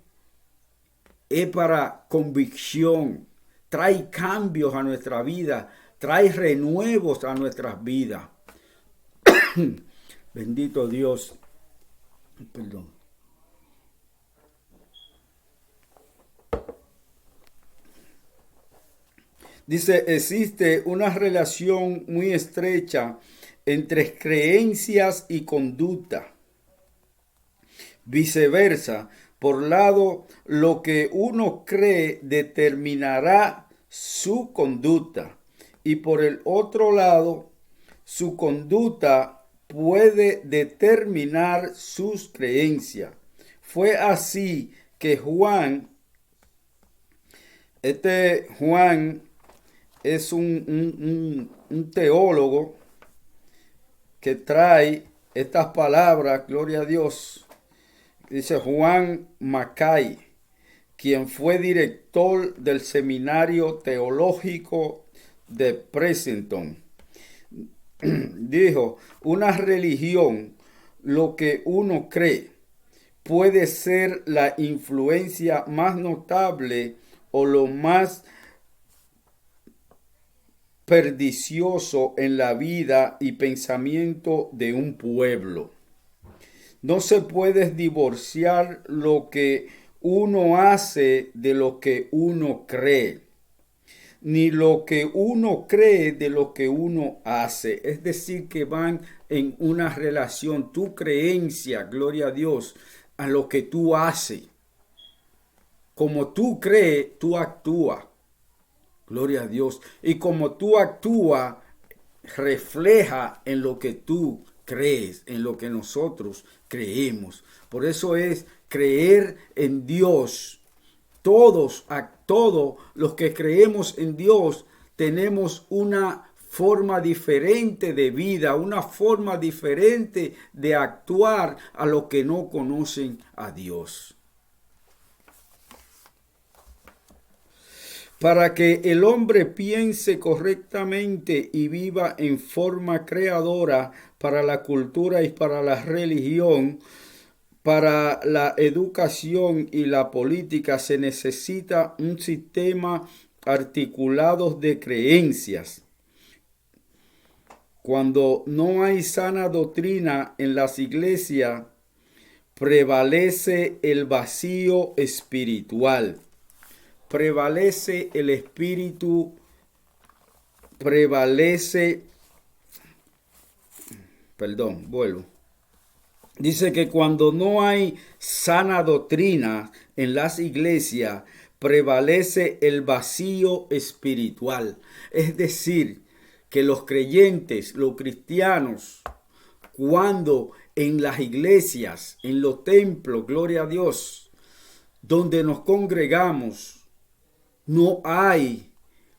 para convicción. Trae cambios a nuestra vida. Trae renuevos a nuestras vidas. Bendito Dios. Perdón. Dice, existe una relación muy estrecha entre creencias y conducta. Viceversa, por lado, lo que uno cree determinará su conducta. Y por el otro lado, su conducta puede determinar sus creencias. Fue así que Juan es un teólogo que trae estas palabras, gloria a Dios. Dice Juan Mackay, quien fue director del Seminario Teológico de Princeton. Dijo, una religión, lo que uno cree, puede ser la influencia más notable o lo más pernicioso en la vida y pensamiento de un pueblo. No se puede divorciar lo que uno hace de lo que uno cree, ni lo que uno cree de lo que uno hace. Es decir, que van en una relación, tu creencia, gloria a Dios, a lo que tú haces. Como tú crees, tú actúas. Gloria a Dios. Y como tú actúas, refleja en lo que tú crees, en lo que nosotros creemos. Por eso es creer en Dios. Todos los que creemos en Dios tenemos una forma diferente de vida, una forma diferente de actuar a los que no conocen a Dios. Para que el hombre piense correctamente y viva en forma creadora para la cultura y para la religión, para la educación y la política, se necesita un sistema articulado de creencias. Cuando no hay sana doctrina en las iglesias, prevalece el vacío espiritual. Prevalece el espíritu, Dice que cuando no hay sana doctrina en las iglesias, prevalece el vacío espiritual. Es decir, que los creyentes, los cristianos, cuando en las iglesias, en los templos, gloria a Dios, donde nos congregamos, no hay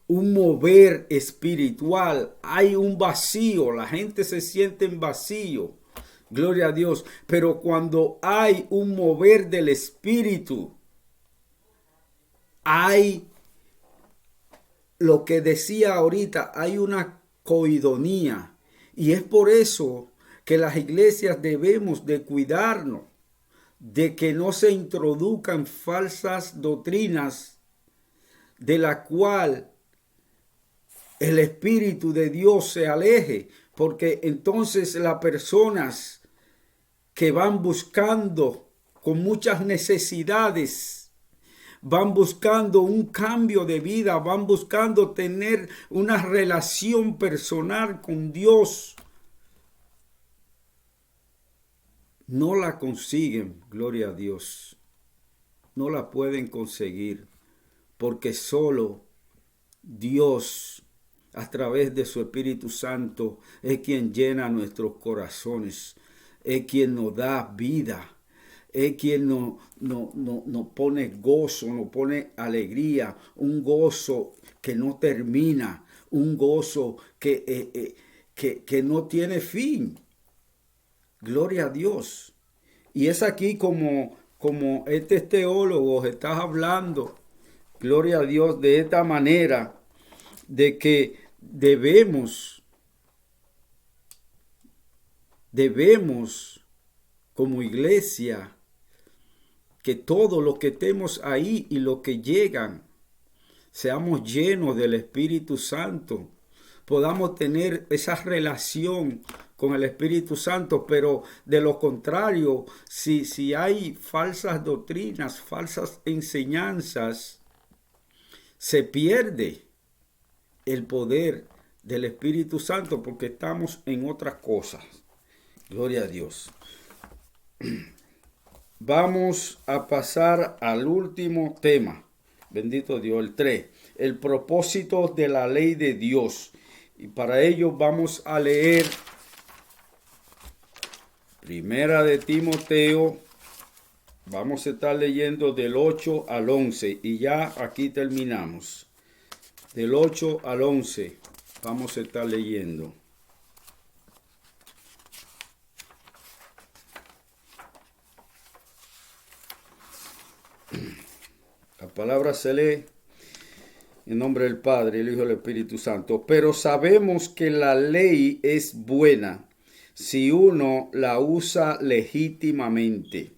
un mover espiritual, hay un vacío, la gente se siente en vacío, gloria a Dios, pero cuando hay un mover del espíritu, hay lo que decía ahorita, hay una coidonía, y es por eso que las iglesias debemos de cuidarnos de que no se introduzcan falsas doctrinas de la cual el Espíritu de Dios se aleje, porque entonces las personas que van buscando con muchas necesidades, van buscando un cambio de vida, van buscando tener una relación personal con Dios, no la consiguen, gloria a Dios, no la pueden conseguir, porque solo Dios, a través de su Espíritu Santo, es quien llena nuestros corazones, es quien nos da vida, es quien nos pone gozo, nos pone alegría, un gozo que no termina, un gozo que no tiene fin. Gloria a Dios. Y es aquí como este teólogo está hablando, gloria a Dios, de esta manera, de que debemos como iglesia, que todo lo que estemos ahí y lo que llegan, seamos llenos del Espíritu Santo, podamos tener esa relación con el Espíritu Santo, pero de lo contrario, si hay falsas doctrinas, falsas enseñanzas, se pierde el poder del Espíritu Santo porque estamos en otras cosas. Gloria a Dios. Vamos a pasar al último tema. Bendito Dios, el 3. El propósito de la ley de Dios. Y para ello vamos a leer Primera de Timoteo. Vamos a estar leyendo del 8 al 11. Y ya aquí terminamos. Del 8 al 11 vamos a estar leyendo. La palabra se lee en nombre del Padre, el Hijo y el Espíritu Santo. Pero sabemos que la ley es buena si uno la usa legítimamente.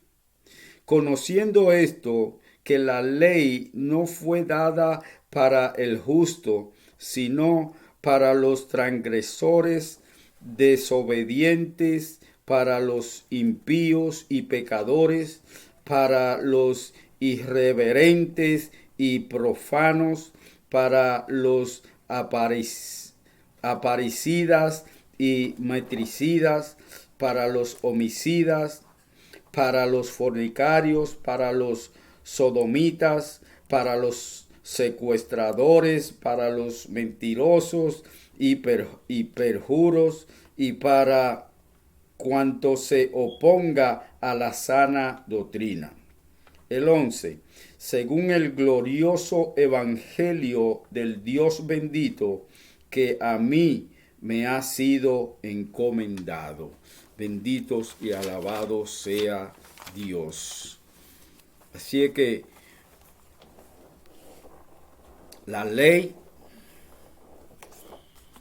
Conociendo esto, que la ley no fue dada para el justo, sino para los transgresores, desobedientes, para los impíos y pecadores, para los irreverentes y profanos, para los aparicidas y metricidas, para los homicidas, para los fornicarios, para los sodomitas, para los secuestradores, para los mentirosos y perjuros, y para cuanto se oponga a la sana doctrina. El 11. Según el glorioso evangelio del Dios bendito, que a mí me ha sido encomendado. Benditos y alabados sea Dios. Así es que la ley,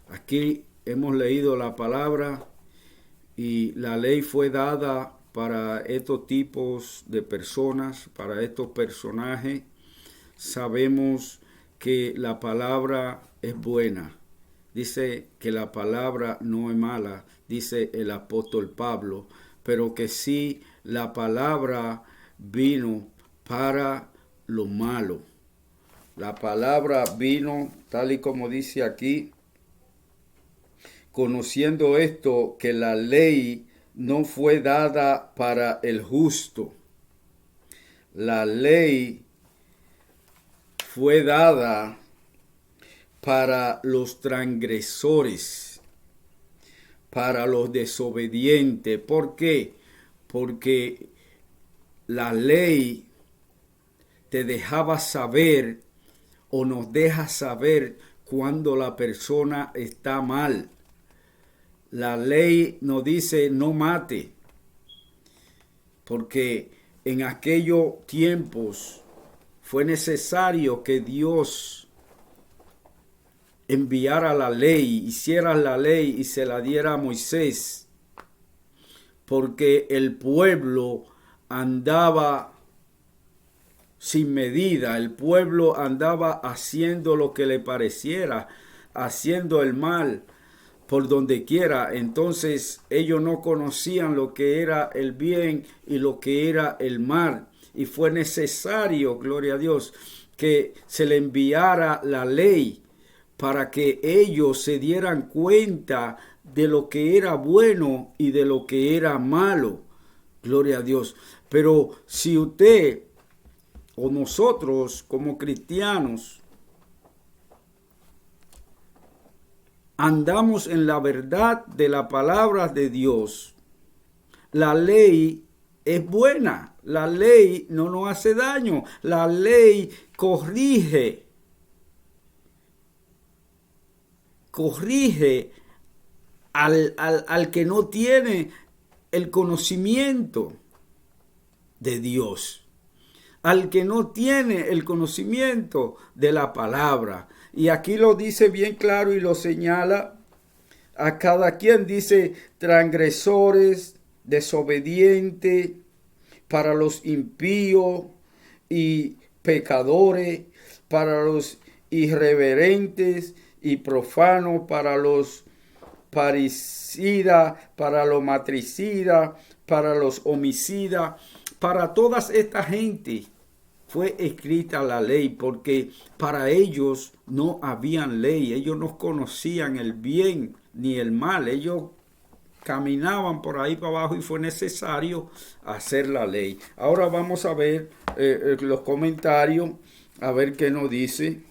aquí hemos leído la palabra, y la ley fue dada para estos tipos de personas, para estos personajes. Sabemos que la palabra es buena. Dice que la palabra no es mala, dice el apóstol Pablo, pero que sí la palabra vino para lo malo. La palabra vino, tal y como dice aquí, conociendo esto, que la ley no fue dada para el justo. La ley fue dada para los transgresores, para los desobedientes. ¿Por qué? Porque la ley te dejaba saber o nos deja saber cuando la persona está mal. La ley nos dice no mate, porque en aquellos tiempos fue necesario que Dios enviara la ley, hiciera la ley y se la diera a Moisés, porque el pueblo andaba sin medida, el pueblo andaba haciendo lo que le pareciera, haciendo el mal por donde quiera. Entonces ellos no conocían lo que era el bien y lo que era el mal, y fue necesario, gloria a Dios, que se le enviara la ley para que ellos se dieran cuenta de lo que era bueno y de lo que era malo. Gloria a Dios. Pero si usted o nosotros como cristianos andamos en la verdad de la palabra de Dios, la ley es buena, la ley no nos hace daño, la ley corrige al que no tiene el conocimiento de Dios, al que no tiene el conocimiento de la palabra. Y aquí lo dice bien claro y lo señala a cada quien. Dice transgresores, desobedientes, para los impíos y pecadores, para los irreverentes y profanos, para los parricidas, para los matricidas, para los homicidas, para toda esta gente fue escrita la ley, porque para ellos no habían ley, ellos no conocían el bien ni el mal, ellos caminaban por ahí para abajo y fue necesario hacer la ley. Ahora vamos a ver los comentarios, a ver qué nos dice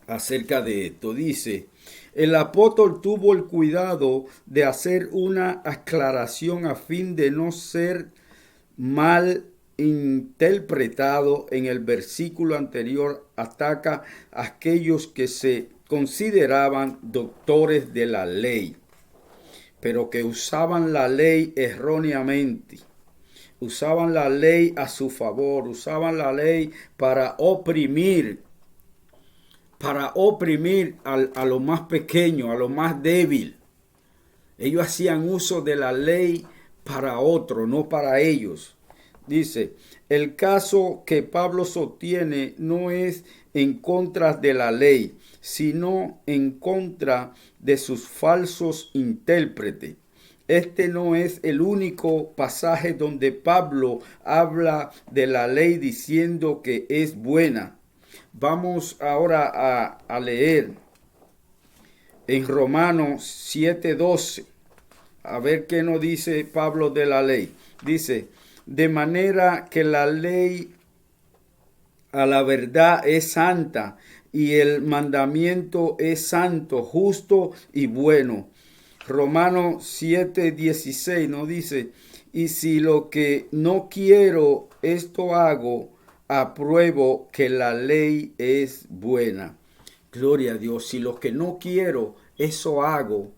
acerca de esto. Dice: el apóstol tuvo el cuidado de hacer una aclaración a fin de no ser mal interpretado. En el versículo anterior ataca a aquellos que se consideraban doctores de la ley, pero que usaban la ley erróneamente, usaban la ley a su favor, usaban la ley para oprimir a lo más pequeño, a lo más débil. Ellos hacían uso de la ley para otro, no para ellos. Dice: el caso que Pablo sostiene no es en contra de la ley, sino en contra de sus falsos intérpretes. Este no es el único pasaje donde Pablo habla de la ley diciendo que es buena. Vamos ahora a leer en Romanos 7:12. A ver qué nos dice Pablo de la ley. Dice: de manera que la ley a la verdad es santa, y el mandamiento es santo, justo y bueno. Romanos 7:16 nos dice: y si lo que no quiero, esto hago, apruebo que la ley es buena. Gloria a Dios. Si lo que no quiero, eso hago.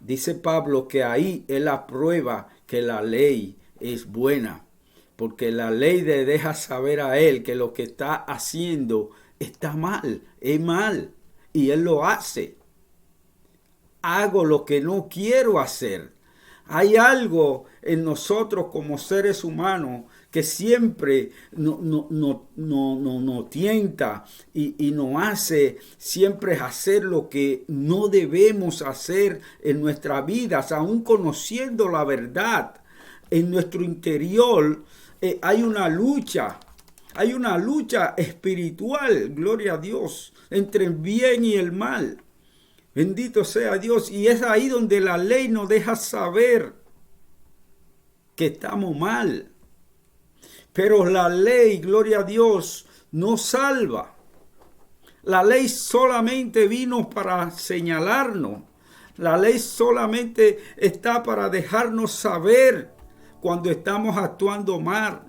Dice Pablo que ahí él aprueba que la ley es buena, porque la ley le deja saber a él que lo que está haciendo está mal, es mal, y él lo hace. Hago lo que no quiero hacer. Hay algo en nosotros como seres humanos que siempre nos tienta y nos hace siempre hacer lo que no debemos hacer en nuestras vidas, aún conociendo la verdad. En nuestro interior hay una lucha espiritual, gloria a Dios, entre el bien y el mal. Bendito sea Dios. Y es ahí donde la ley nos deja saber que estamos mal. Pero la ley, gloria a Dios, no salva. La ley solamente vino para señalarnos. La ley solamente está para dejarnos saber cuando estamos actuando mal.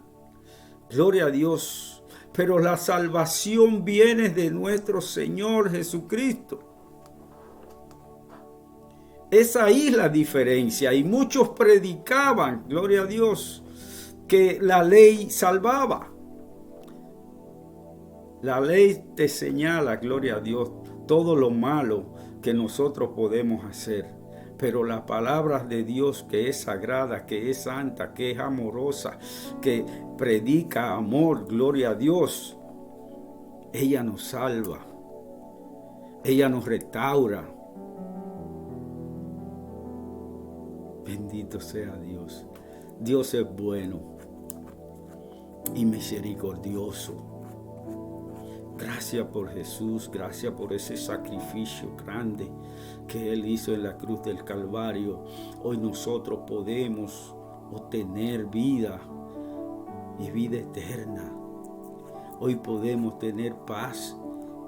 Gloria a Dios. Pero la salvación viene de nuestro Señor Jesucristo. Esa es la diferencia. Y muchos predicaban, gloria a Dios, que la ley salvaba. La ley te señala, gloria a Dios, todo lo malo que nosotros podemos hacer. Pero la palabra de Dios, que es sagrada, que es santa, que es amorosa, que predica amor, gloria a Dios, ella nos salva. Ella nos restaura. Bendito sea Dios. Dios es bueno y misericordioso. Gracias por Jesús, gracias por ese sacrificio grande que Él hizo en la cruz del Calvario. Hoy nosotros podemos obtener vida y vida eterna. Hoy podemos tener paz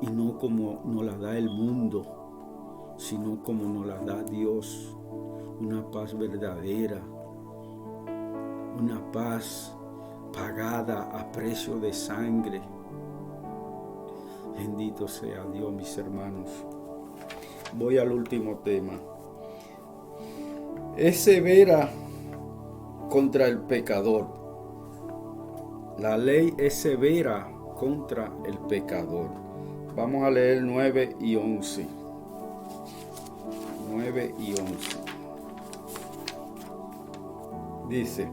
y no como nos la da el mundo, sino como nos la da Dios. Una paz verdadera, una paz pagada a precio de sangre. Bendito sea Dios, mis hermanos. Voy al último tema. Es severa contra el pecador. La ley es severa contra el pecador. Vamos a leer 9 y 11. 9 y 11. Dice: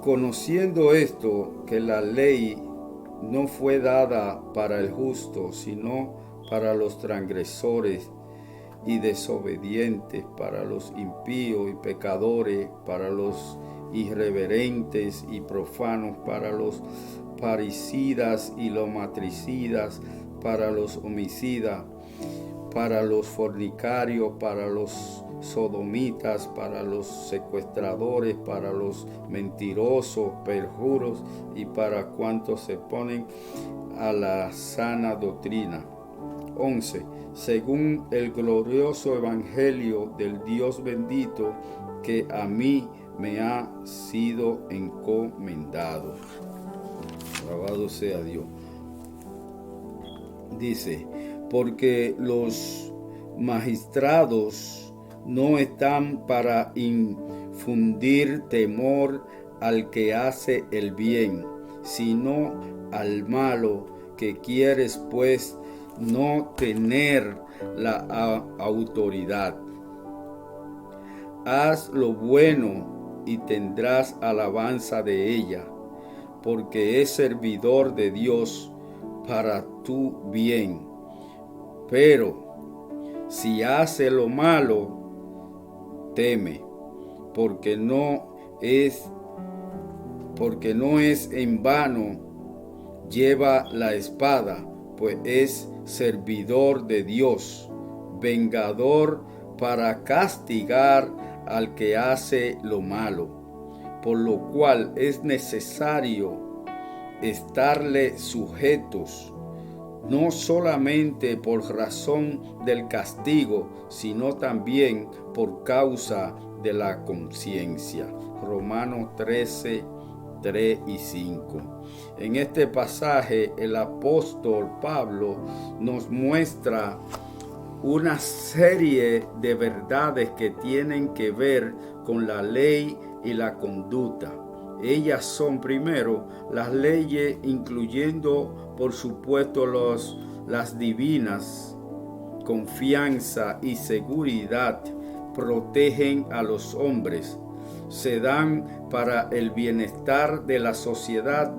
conociendo esto, que la ley no fue dada para el justo, sino para los transgresores y desobedientes, para los impíos y pecadores, para los irreverentes y profanos, para los parricidas y los matricidas, para los homicidas, para los fornicarios, para los sodomitas, para los secuestradores, para los mentirosos, perjuros y para cuantos se ponen a la sana doctrina. 11. Según el glorioso evangelio del Dios bendito que a mí me ha sido encomendado. Alabado sea Dios. Dice: porque los magistrados no están para infundir temor al que hace el bien, sino al malo, que quieres pues no tener la autoridad. Haz lo bueno y tendrás alabanza de ella, porque es servidor de Dios para tu bien. Pero si hace lo malo, teme, porque no es en vano lleva la espada, pues es servidor de Dios, vengador para castigar al que hace lo malo, por lo cual es necesario estarle sujetos, no solamente por razón del castigo, sino también por causa de la conciencia. Romanos 13, 3 y 5. En este pasaje el apóstol Pablo nos muestra una serie de verdades que tienen que ver con la ley y la conducta. Ellas son, primero, las leyes, incluyendo por supuesto las divinas. Confianza y seguridad protegen a los hombres, se dan para el bienestar de la sociedad,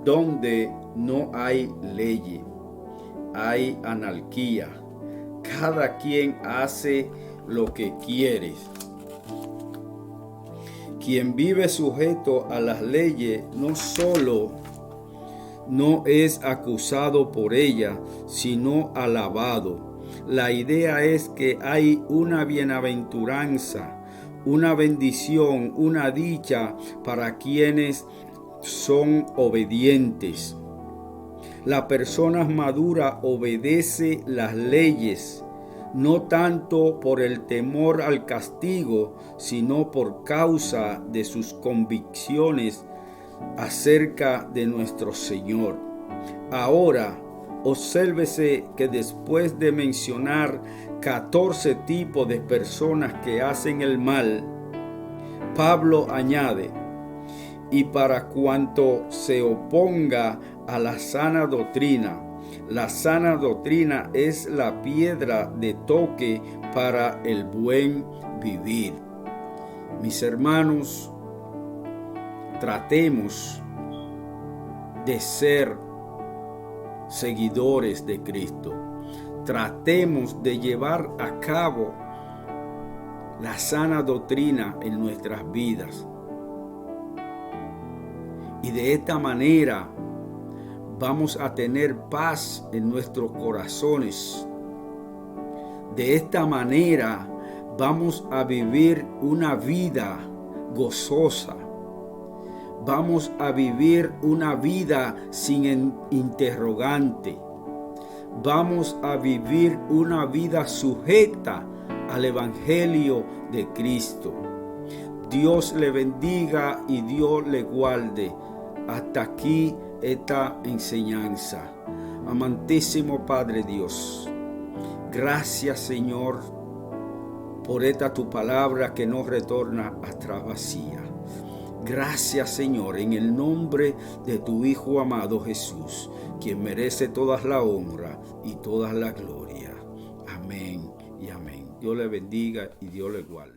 donde no hay ley, hay anarquía. Cada quien hace lo que quiere. Quien vive sujeto a las leyes no solo no es acusado por ella, sino alabado. La idea es que hay una bienaventuranza, una bendición, una dicha para quienes son obedientes. La persona madura obedece las leyes, no tanto por el temor al castigo, sino por causa de sus convicciones acerca de nuestro Señor. Ahora, obsérvese que después de mencionar 14 tipos de personas que hacen el mal, Pablo añade: y para cuanto se oponga a la sana doctrina. La sana doctrina es la piedra de toque para el buen vivir. Mis hermanos, tratemos de ser seguidores de Cristo. Tratemos de llevar a cabo la sana doctrina en nuestras vidas. Y de esta manera vamos a tener paz en nuestros corazones. De esta manera vamos a vivir una vida gozosa. Vamos a vivir una vida sin interrogante. Vamos a vivir una vida sujeta al Evangelio de Cristo. Dios le bendiga y Dios le guarde. Hasta aquí esta enseñanza. Amantísimo Padre Dios, gracias Señor por esta tu palabra que no retorna atrás vacía. Gracias Señor, en el nombre de tu Hijo amado Jesús, quien merece toda la honra y toda la gloria. Amén y amén. Dios le bendiga y Dios le guarde.